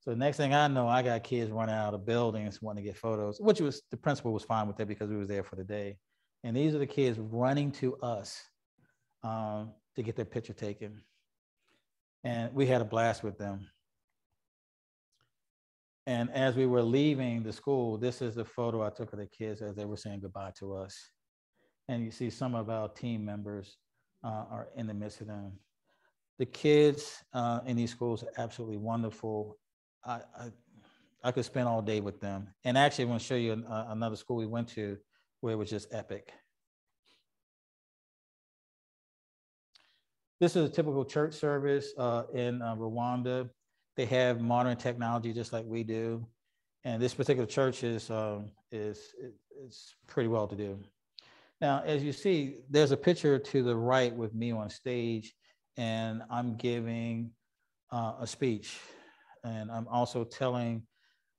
So the next thing I know, I got kids running out of buildings wanting to get photos, which was, the principal was fine with that because we was there for the day. And these are the kids running to us to get their picture taken. And we had a blast with them. And as we were leaving the school, this is the photo I took of the kids as they were saying goodbye to us. And you see some of our team members are in the midst of them. The kids in these schools are absolutely wonderful. I could spend all day with them. And actually, I'm going to show you another school we went to where it was just epic. This is a typical church service in Rwanda. They have modern technology just like we do. And this particular church is pretty well to do. Now, as you see, there's a picture to the right with me on stage, and I'm giving a speech. And I'm also telling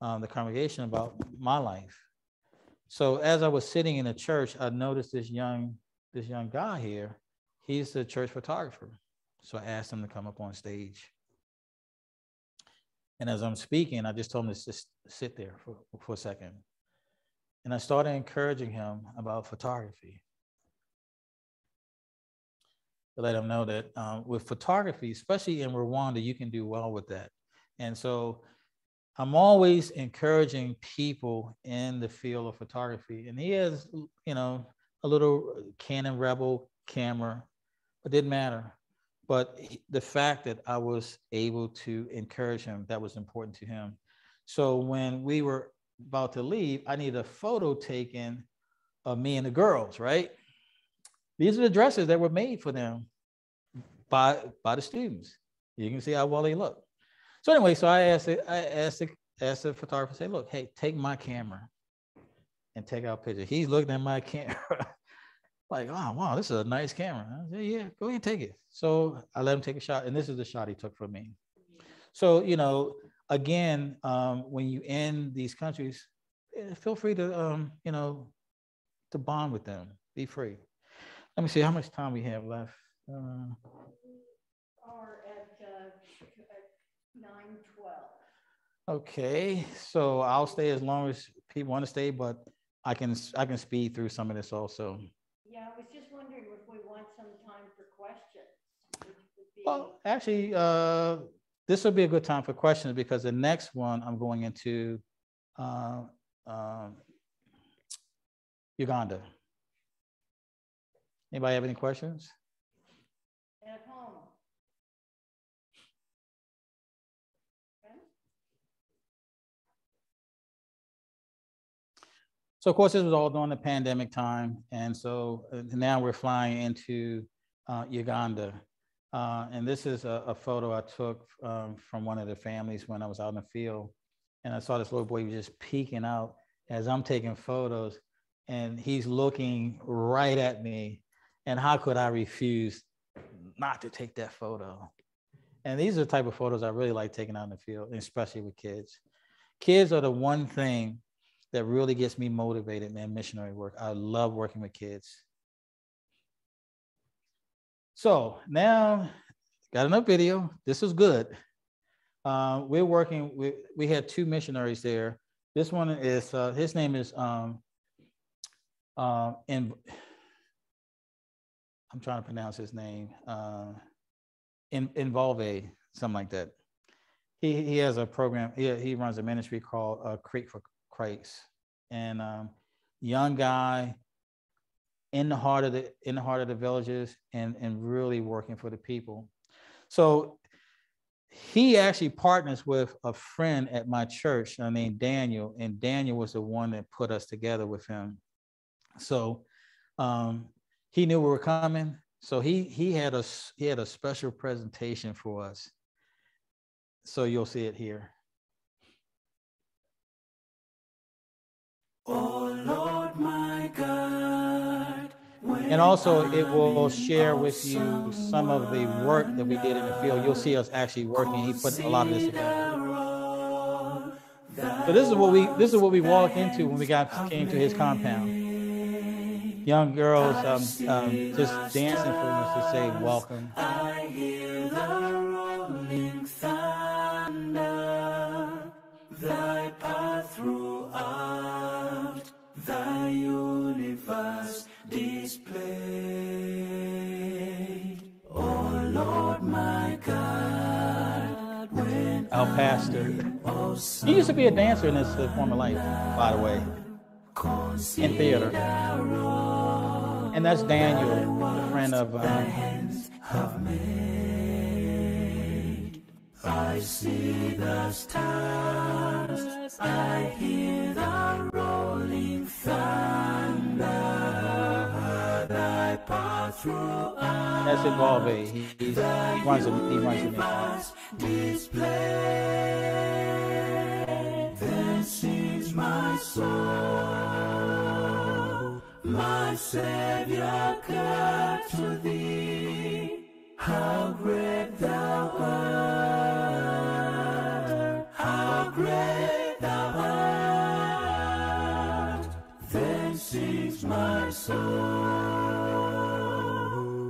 the congregation about my life. So as I was sitting in the church, I noticed this young guy here. He's the church photographer. So I asked him to come up on stage. And as I'm speaking, I just told him to just sit there for a second. And I started encouraging him about photography. To let him know that with photography, especially in Rwanda, you can do well with that. And so I'm always encouraging people in the field of photography. And he has, you know, a little Canon Rebel camera. It didn't matter. But the fact that I was able to encourage him, that was important to him. So when we were about to leave, I needed a photo taken of me and the girls, right? These are the dresses that were made for them by the students. You can see how well they look. So anyway, so I asked the photographer, say, look, hey, take my camera and take our picture. He's looking at my camera. Like, oh, wow, this is a nice camera. I said, yeah, go ahead and take it. So I let him take a shot, and this is the shot he took from me. So, you know, again, when you in these countries, feel free to, you know, to bond with them. Be free. Let me see how much time we have left. Or at 9:12. Okay, so I'll stay as long as people want to stay, but I can speed through some of this also. Yeah, I was just wondering if we want some time for questions, which would be. Well, actually, this would be a good time for questions because the next one I'm going into Uganda. Anybody have any questions? At home. So of course, this was all during the pandemic time. And so now we're flying into Uganda. And this is a photo I took from one of the families when I was out in the field. And I saw this little boy, he was just peeking out as I'm taking photos and he's looking right at me. And how could I refuse not to take that photo? And these are the type of photos I really like taking out in the field, especially with kids. Kids are the one thing that really gets me motivated in missionary work. I love working with kids. So now got enough video. This was good. We're working with, we had 2 missionaries there. This one is, his name is, I'm trying to pronounce his name, Involve, something like that. He has a program, he runs a ministry called Creek for Christ. And young guy in the heart of the villages and really working for the people. So he actually partners with a friend at my church named Daniel, and Daniel was the one that put us together with him. So he knew we were coming. So he had a special presentation for us. So you'll see it here. Oh Lord, my God. And also it will share with you some of the work that we did in the field. You'll see us actually working. He put a lot of this together. So this is what we walked into when we came to his compound. Young girls just dancing for us to say welcome. I hear the rolling thunder, thy path throughout the universe displayed. Oh Lord, my God, when Our pastor. He used to be a dancer in his former life, by the way, in theater. And that's Daniel, a friend of I see the stars, I hear the rolling thunder, thy path through. That's Involve. He runs the mission. Then sings my soul, my Savior, God, to thee. How great thou art, how great thou art. Then sings my soul,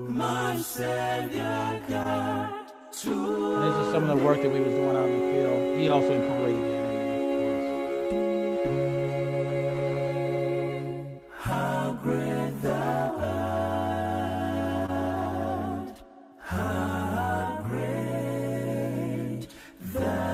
my Savior, God, to thee. And this is some of the work that we was doing out in the field. He also incorporated that in there, of course. How great thou art, how great thou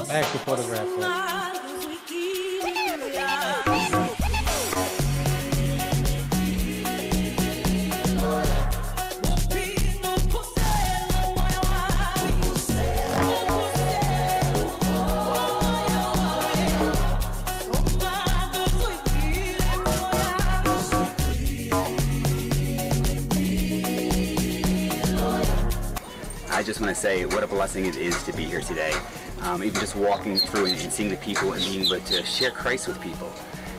I actually photographed that. I just want to say what a blessing it is to be here today. Even just walking through and seeing the people and being able to share Christ with people.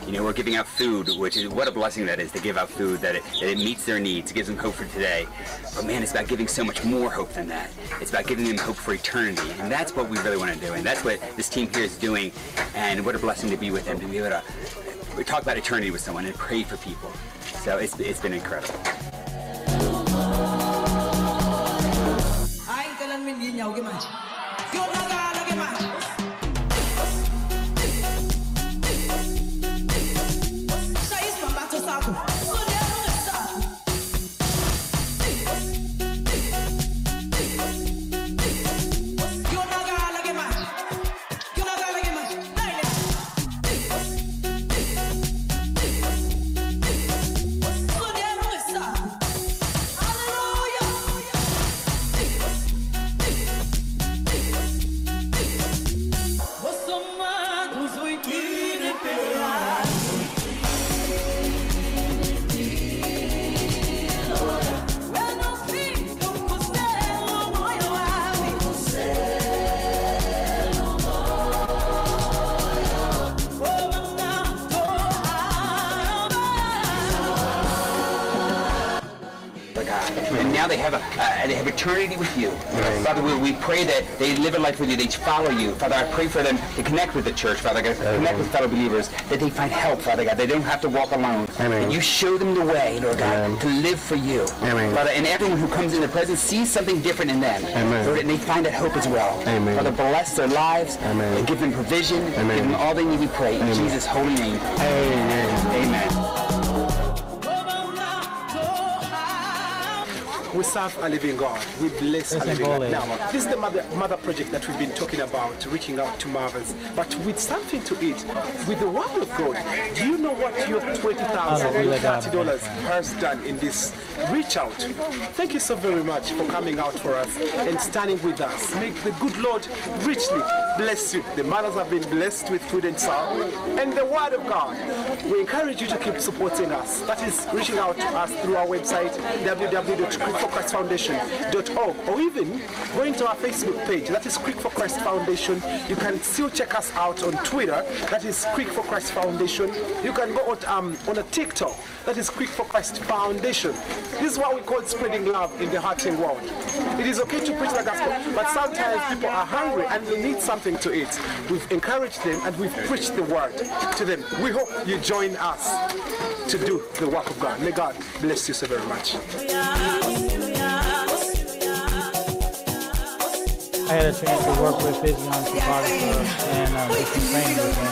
You know, we're giving out food, which is what a blessing that is to give out food, that it meets their needs, gives them hope for today. But man, it's about giving so much more hope than that. It's about giving them hope for eternity. And that's what we really want to do. And that's what this team here is doing. And what a blessing to be with them, to be able to talk about eternity with someone and pray for people. So it's been incredible. now they have eternity with you. Father, we pray that they live a life with you, they follow you. Father, I pray for them to connect with the church, Father God, connect with fellow believers, that they find help, Father God. They don't have to walk alone. That you show them the way, Lord God, to live for you. Father, and everyone who comes in the presence sees something different in them. Lord, and they find that hope as well. Father, bless their lives, and give them provision, give them all they need, we pray. In Jesus' holy name. Amen. We serve a living God. We bless a living God. Now, this is the mother project that we've been talking about, reaching out to mothers, but with something to eat, with the word of God. Do you know what your $20,000 has done in this reach out? Thank you so very much for coming out for us and standing with us. May the good Lord richly bless you. The mothers have been blessed with food and salt and the word of God. We encourage you to keep supporting us. That is reaching out to us through our website, www.quickforchristfoundation.org, or even going to our Facebook page, that is Quick for Christ Foundation. You can still check us out on Twitter, that is Quick for Christ Foundation. You can go on a TikTok, that is Quick for Christ Foundation. This is what we call spreading love in the hurting world. It is okay to preach the gospel, but sometimes people are hungry and they need something to eat. We've encouraged them and we've preached the word to them. We hope you join us to do the work of God. May God bless you so very much. I had a chance to work with his young photographer and did some training with him.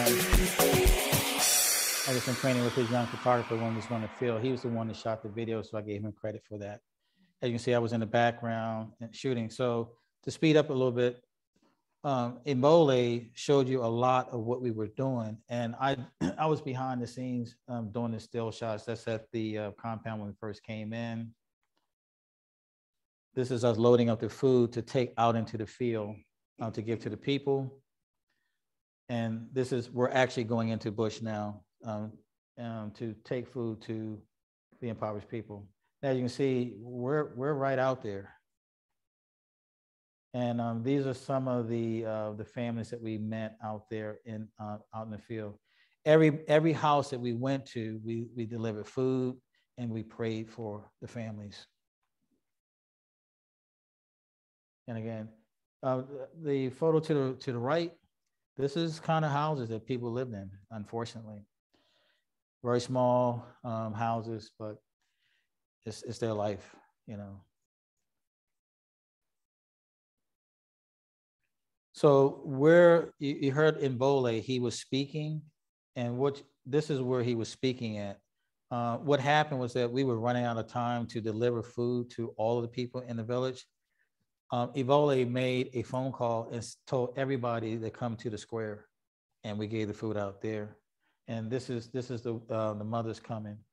I did some training with his young photographer when he was on the field. He was the one that shot the video, so I gave him credit for that. As you can see, I was in the background and shooting. So to speed up a little bit, Embole showed you a lot of what we were doing. And I was behind the scenes doing the still shots. That's at the compound when we first came in. This is us loading up the food to take out into the field to give to the people. And this is, we're actually going into bush now to take food to the impoverished people. As you can see, we're right out there. And these are some of the families that we met out there out in the field. Every house that we went to, we delivered food and we prayed for the families. And again, the photo to the right, this is kind of houses that people lived in, unfortunately. Very small houses, but it's their life, you know. So where you heard Embole, he was speaking, and this is where he was speaking at. What happened was that we were running out of time to deliver food to all of the people in the village. Embole made a phone call and told everybody to come to the square, and we gave the food out there. And this is the mothers coming.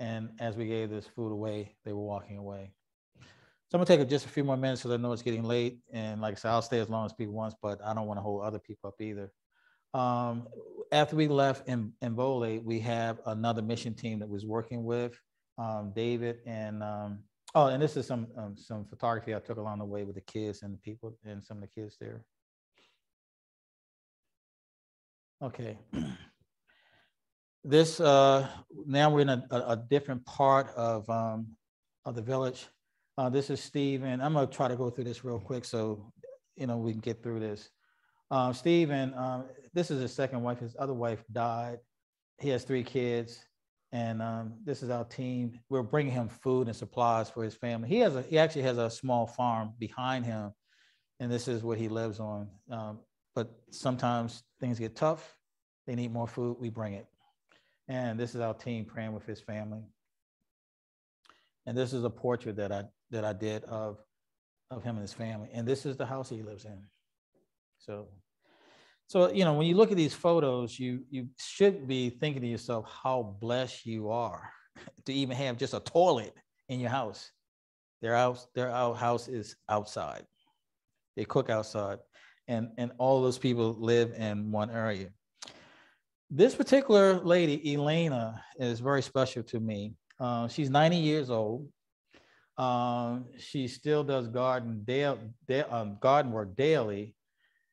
And as we gave this food away, they were walking away. So I'm gonna take just a few more minutes because I know it's getting late. And like I said, I'll stay as long as people want, but I don't want to hold other people up either. After we left in Embole, we have another mission team that was working with David and and this is some photography I took along the way with the kids and the people and some of the kids there. Okay. This now we're in a different part of the village. This is Stephen. I'm gonna try to go through this real quick so we can get through this. Stephen, this is his second wife. His other wife died. He has 3 kids, and this is our team. We're bringing him food and supplies for his family. He actually has a small farm behind him, and this is what he lives on. But sometimes things get tough. They need more food. We bring it. And this is our team praying with his family. And this is a portrait that I did of him and his family. And this is the house he lives in. So when you look at these photos, you should be thinking to yourself how blessed you are to even have just a toilet in your house. Their house is outside. They cook outside, and all those people live in one area. This particular lady, Elena, is very special to me. She's 90 years old. She still does garden work daily,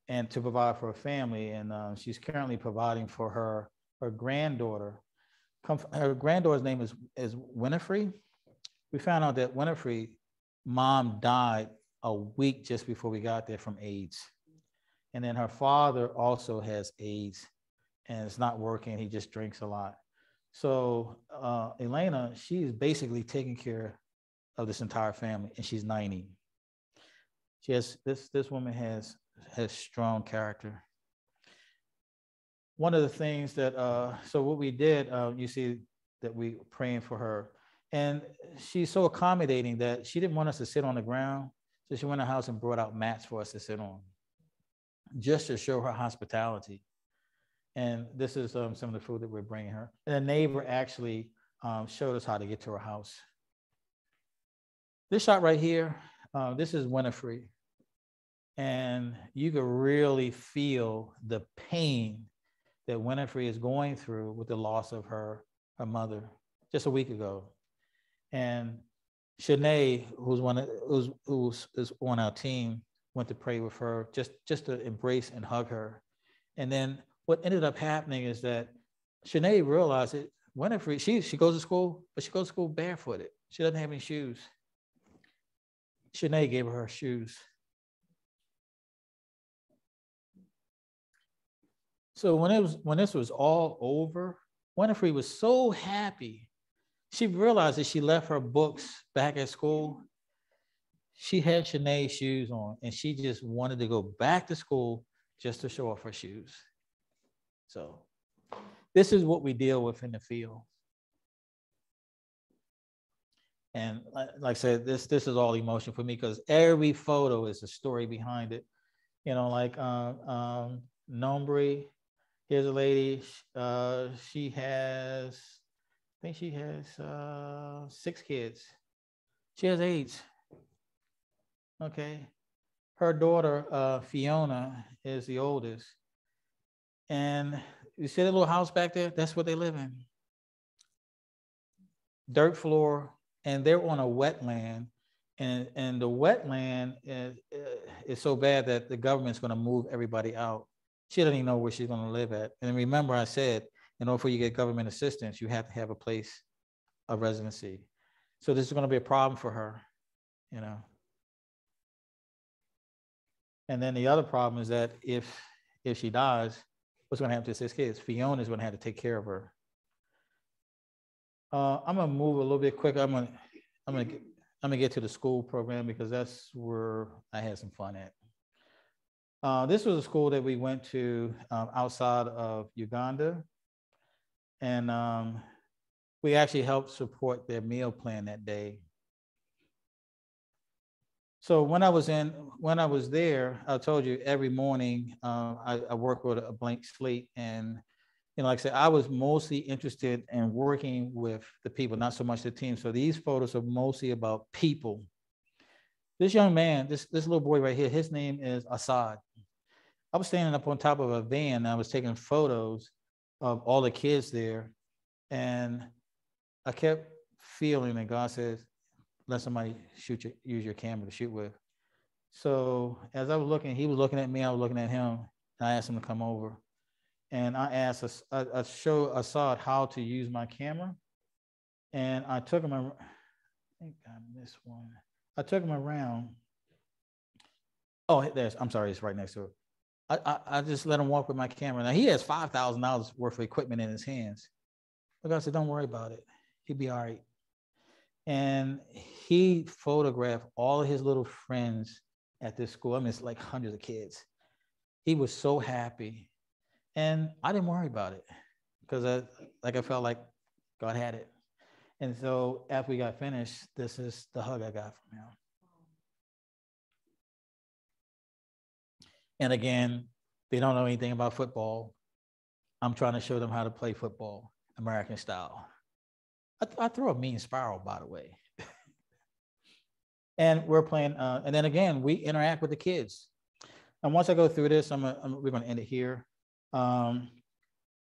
and to provide for her family. And she's currently providing for her granddaughter. Her granddaughter's name is Winifred. we found out that Winifred's mom died a week just before we got there from AIDS. And then her father also has AIDS and it's not working. He just drinks a lot. So Elena, she's basically taking care of this entire family, and she's 90. She has this woman has strong character. One of the things that so what we did, you see that we were praying for her, and she's so accommodating that she didn't want us to sit on the ground, so she went in the house and brought out mats for us to sit on, just to show her hospitality. And this is some of the food that we're bringing her. And a neighbor actually showed us how to get to her house. This shot right here, this is Winifred. And you could really feel the pain that Winifred is going through with the loss of her mother just a week ago. And Shanae, who's on our team, went to pray with her just to embrace and hug her. And then what ended up happening is that Shanae realized that Winifred, she goes to school, but she goes to school barefooted. She doesn't have any shoes. Shanae gave her shoes. So when this was all over, Winifred was so happy. She realized that she left her books back at school. She had Shanae's shoes on, and she just wanted to go back to school just to show off her shoes. So this is what we deal with in the field. And like I said, this is all emotion for me because every photo is a story behind it. You know, like Nombri, here's a lady, she has, I think she has 6 kids. She has AIDS. Okay. Her daughter, Fiona, is the oldest. And you see that little house back there? That's what they live in. Dirt floor, and they're on a wetland. And the wetland is so bad that the government's going to move everybody out. She doesn't even know where she's going to live at. And remember, I said, in order for you to get government assistance, you have to have a place of residency. So this is going to be a problem for her, you know. And then the other problem is that if she dies, what's going to happen to 6 kids? Fiona is going to have to take care of her. I'm going to move a little bit quicker. I'm going to get to the school program because that's where I had some fun at. This was a school that we went to outside of Uganda. And we actually helped support their meal plan that day. So when I was there, I told you every morning I work with a blank slate. And you know, like I said, I was mostly interested in working with the people, not so much the team. So these photos are mostly about people. This young man, this little boy right here, his name is Assad. I was standing up on top of a van and I was taking photos of all the kids there. And I kept feeling that God says, let somebody use your camera to shoot with. So as I was looking, he was looking at me, I was looking at him, and I asked him to come over. And I showed Assad how to use my camera. And I took him, I think I missed one. I took him around. Oh, I'm sorry, it's right next to it. I just let him walk with my camera. Now he has $5,000 worth of equipment in his hands. But God said, don't worry about it. He'll be all right. And he photographed all of his little friends at this school. I mean, it's like hundreds of kids. He was so happy. And I didn't worry about it because I felt like God had it. And so after we got finished, this is the hug I got from him. And again, they don't know anything about football. I'm trying to show them how to play football, American style. I throw a mean spiral, by the way. And we're playing, and then again, we interact with the kids. And once I go through this, we're going to end it here.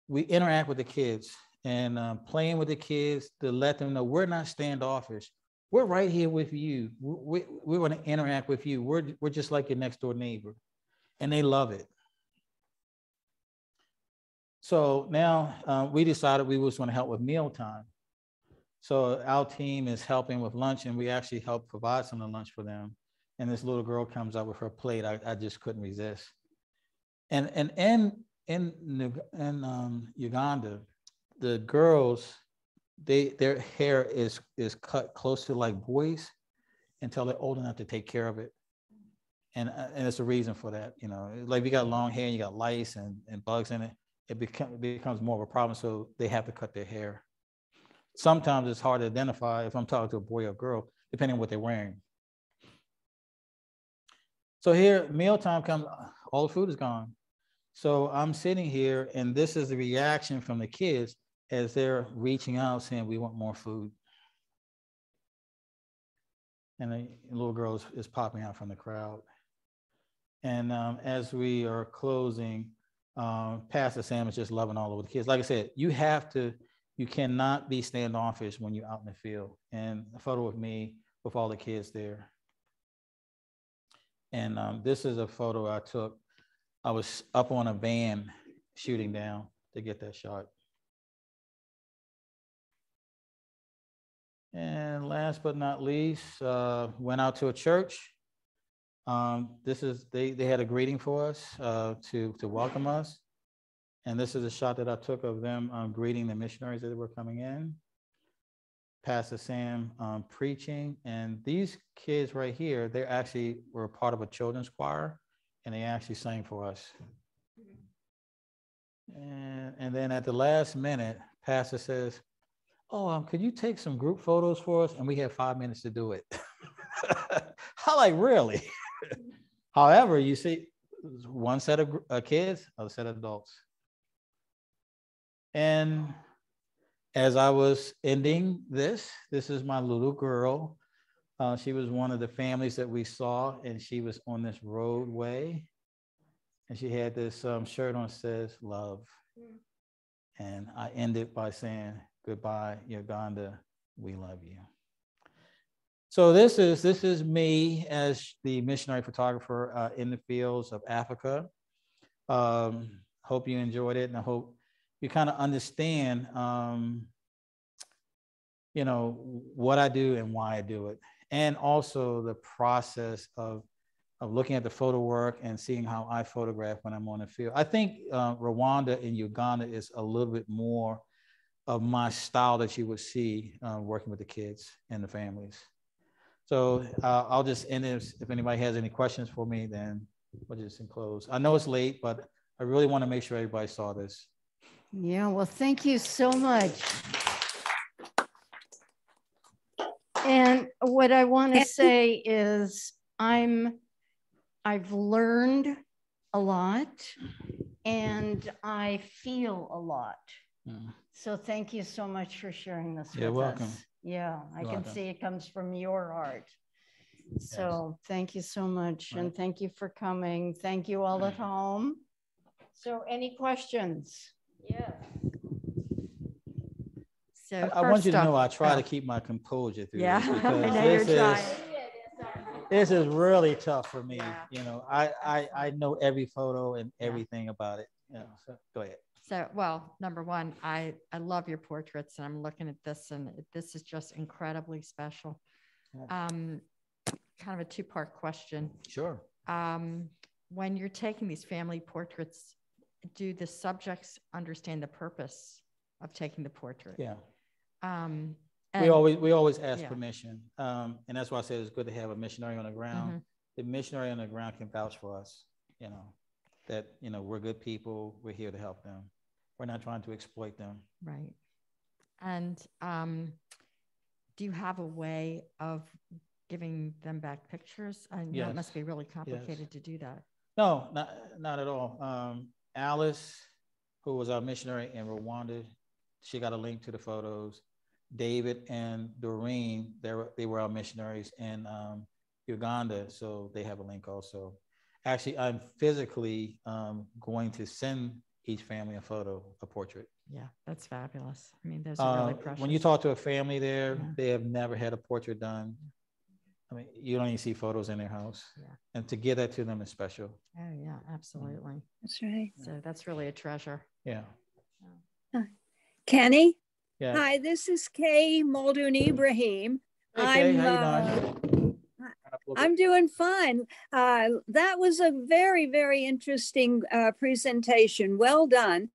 We interact with the kids and playing with the kids to let them know we're not standoffish. We're right here with you. We want to interact with you. We're just like your next door neighbor. And they love it. So now we decided we was going to help with mealtime. So our team is helping with lunch, and we actually help provide some of the lunch for them. And this little girl comes up with her plate. I just couldn't resist. And in Uganda, the girls, their hair is cut close to like boys until they're old enough to take care of it. And it's a reason for that. You know, like if you got long hair and you got lice and bugs in it, it becomes more of a problem. So they have to cut their hair. Sometimes it's hard to identify if I'm talking to a boy or girl, depending on what they're wearing. So here, mealtime comes, all the food is gone. So I'm sitting here, and this is the reaction from the kids as they're reaching out saying, we want more food. And the little girl is popping out from the crowd. And as we are closing, Pastor Sam is just loving all over the kids. Like I said, you cannot be standoffish when you're out in the field. And a photo of me with all the kids there. And this is a photo I took. I was up on a van shooting down to get that shot. And last but not least, went out to a church. They had a greeting for us to welcome us. And this is a shot that I took of them greeting the missionaries that were coming in. Pastor Sam preaching. And these kids right here, they actually were part of a children's choir, and they actually sang for us. And then at the last minute, Pastor says, oh, could you take some group photos for us? And we have 5 minutes to do it. I like, really? However, you see one set of kids, other set of adults. And as I was ending this is my little girl. She was one of the families that we saw, and she was on this roadway. And she had this shirt on that says, love. And I ended by saying, goodbye, Uganda, we love you. So this is me as the missionary photographer in the fields of Africa. Hope you enjoyed it, and I hope you kind of understand, you know, what I do and why I do it, and also the process of looking at the photo work and seeing how I photograph when I'm on the field. I think Rwanda and Uganda is a little bit more of my style that you would see working with the kids and the families. So I'll just end this. If anybody has any questions for me, then we'll just close. I know it's late, but I really want to make sure everybody saw this. Yeah, well, thank you so much. And what I want to say is I've learned a lot, and I feel a lot. So thank you so much for sharing this with welcome. us. Yeah, I can welcome. see it comes from your heart. So thank you so much. Right. And thank you for coming. Thank you all at home. So any questions? Yes. So I want you to know I try to keep my composure through this, because this is really tough for me. Yeah. You know, I know every photo and everything about it. You know, so go ahead. So, well, number one, I love your portraits, and I'm looking at this, and this is just incredibly special. Kind of a two-part question. Sure. When you're taking these family portraits, do the subjects understand the purpose of taking the portrait? Yeah. And we always ask permission, and that's why I said it's good to have a missionary on the ground. The missionary on the ground can vouch for us, you know, that, you know, we're good people, we're here to help them, we're not trying to exploit them. Right. And do you have a way of giving them back pictures? I know it must be really complicated to do that. No, not at all. Alice, who was our missionary in Rwanda, she got a link to the photos. David and Doreen, they were our missionaries in Uganda, so they have a link also. Actually, I'm physically going to send each family a portrait. Yeah, that's fabulous. I mean, those are really precious. When you talk to a family there, they have never had a portrait done. I mean, you don't even see photos in their house. Yeah. And to give that to them is special. Oh, yeah, absolutely. That's right. So that's really a treasure. Yeah. Kenny? Yeah. Hi, this is Kay Muldoon Ibrahim. Hey, Kay, how you doing? I'm doing fine. That was a very, very interesting presentation. Well done.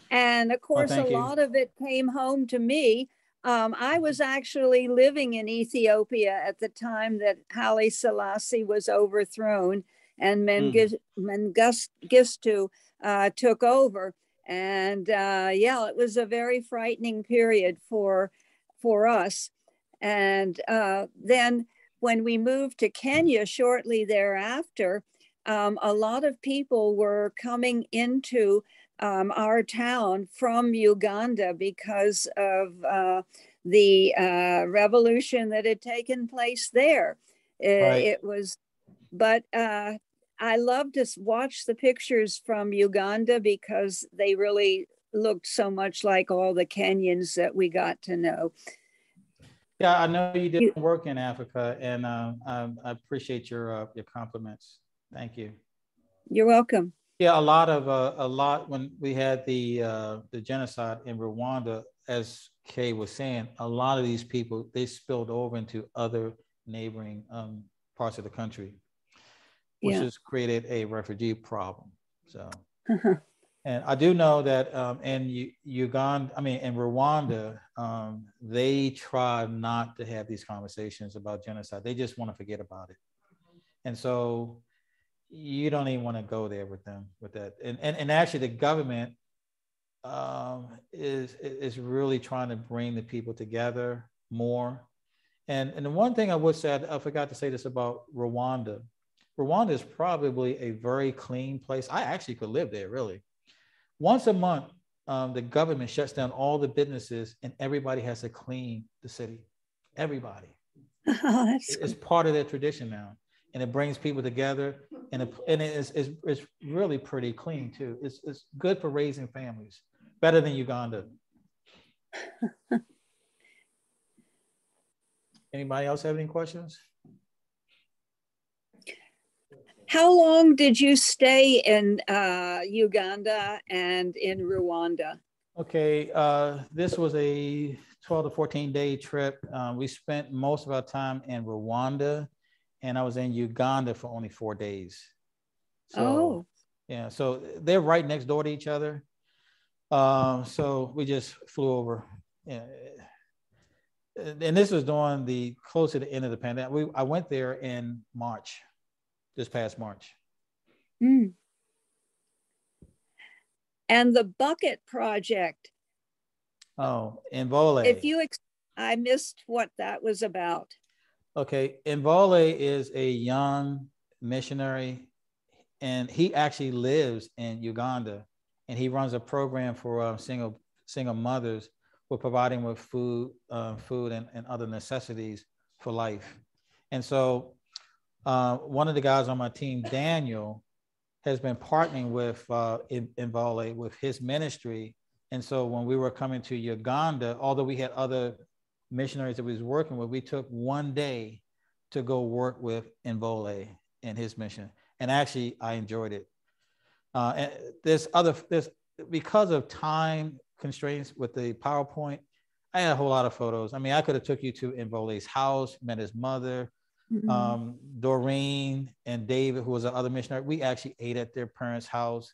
And of course, a lot of it came home to me. I was actually living in Ethiopia at the time that Haile Selassie was overthrown and Mengistu took over. And yeah, it was a very frightening period for us. And then when we moved to Kenya shortly thereafter, a lot of people were coming into our town from Uganda because of the revolution that had taken place there. It was, but I love to watch the pictures from Uganda because they really looked so much like all the Kenyans that we got to know. Yeah, I know you did work in Africa, and I appreciate your compliments. Thank you. You're welcome. Yeah, a lot when we had the genocide in Rwanda, as Kay was saying, a lot of these people, they spilled over into other neighboring parts of the country, which has created a refugee problem. So, and I do know that in Uganda, in Rwanda, they try not to have these conversations about genocide. They just want to forget about it. And so you don't even want to go there with them with that. And actually the government is really trying to bring the people together more. And the one thing I would say, I forgot to say this about Rwanda. Rwanda is probably a very clean place. I actually could live there, really. Once a month, the government shuts down all the businesses and everybody has to clean the city. Everybody. It's part of their tradition now. And it brings people together, and it's really pretty clean too. It's good for raising families, better than Uganda. Anybody else have any questions? How long did you stay in Uganda and in Rwanda? Okay, this was a 12 to 14 day trip. We spent most of our time in Rwanda, and I was in Uganda for only 4 days. So, yeah, so they're right next door to each other. So we just flew over. Yeah. And this was during the close to the end of the pandemic. I went there in March, this past March. Mm. And the bucket project. Oh, in Vole. I missed what that was about. Okay, Invole is a young missionary, and he actually lives in Uganda, and he runs a program for single mothers. We're providing with food and other necessities for life. And so one of the guys on my team, Daniel, has been partnering with Invole with his ministry. And so when we were coming to Uganda, although we had other missionaries that we was working with, we took 1 day to go work with Invole and his mission. And actually, I enjoyed it. And there's because of time constraints with the PowerPoint, I had a whole lot of photos. I mean, I could have took you to Invole's house, met his mother, Doreen and David, who was the other missionary. We actually ate at their parents' house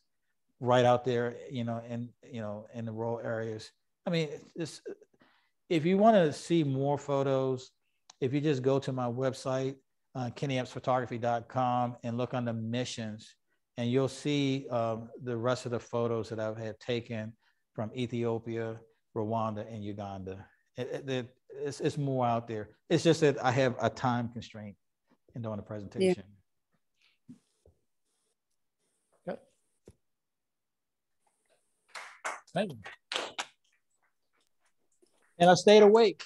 right out there, in the rural areas. I mean, if you want to see more photos, if you just go to my website, KennyEppsPhotography.com, and look under missions, and you'll see the rest of the photos that I've had taken from Ethiopia, Rwanda, and Uganda. It's more out there. It's just that I have a time constraint in doing the presentation. Yeah. Okay. Thank you. And I stayed awake.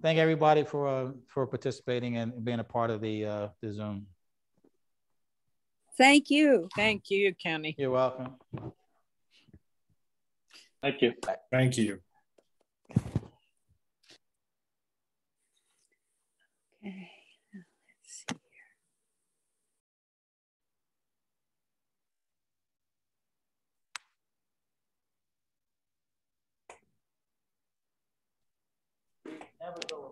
Thank everybody for participating and being a part of the Zoom. Thank you. Thank you, Kenny. You're welcome. Thank you. Thank you. Okay. Let's see. Never go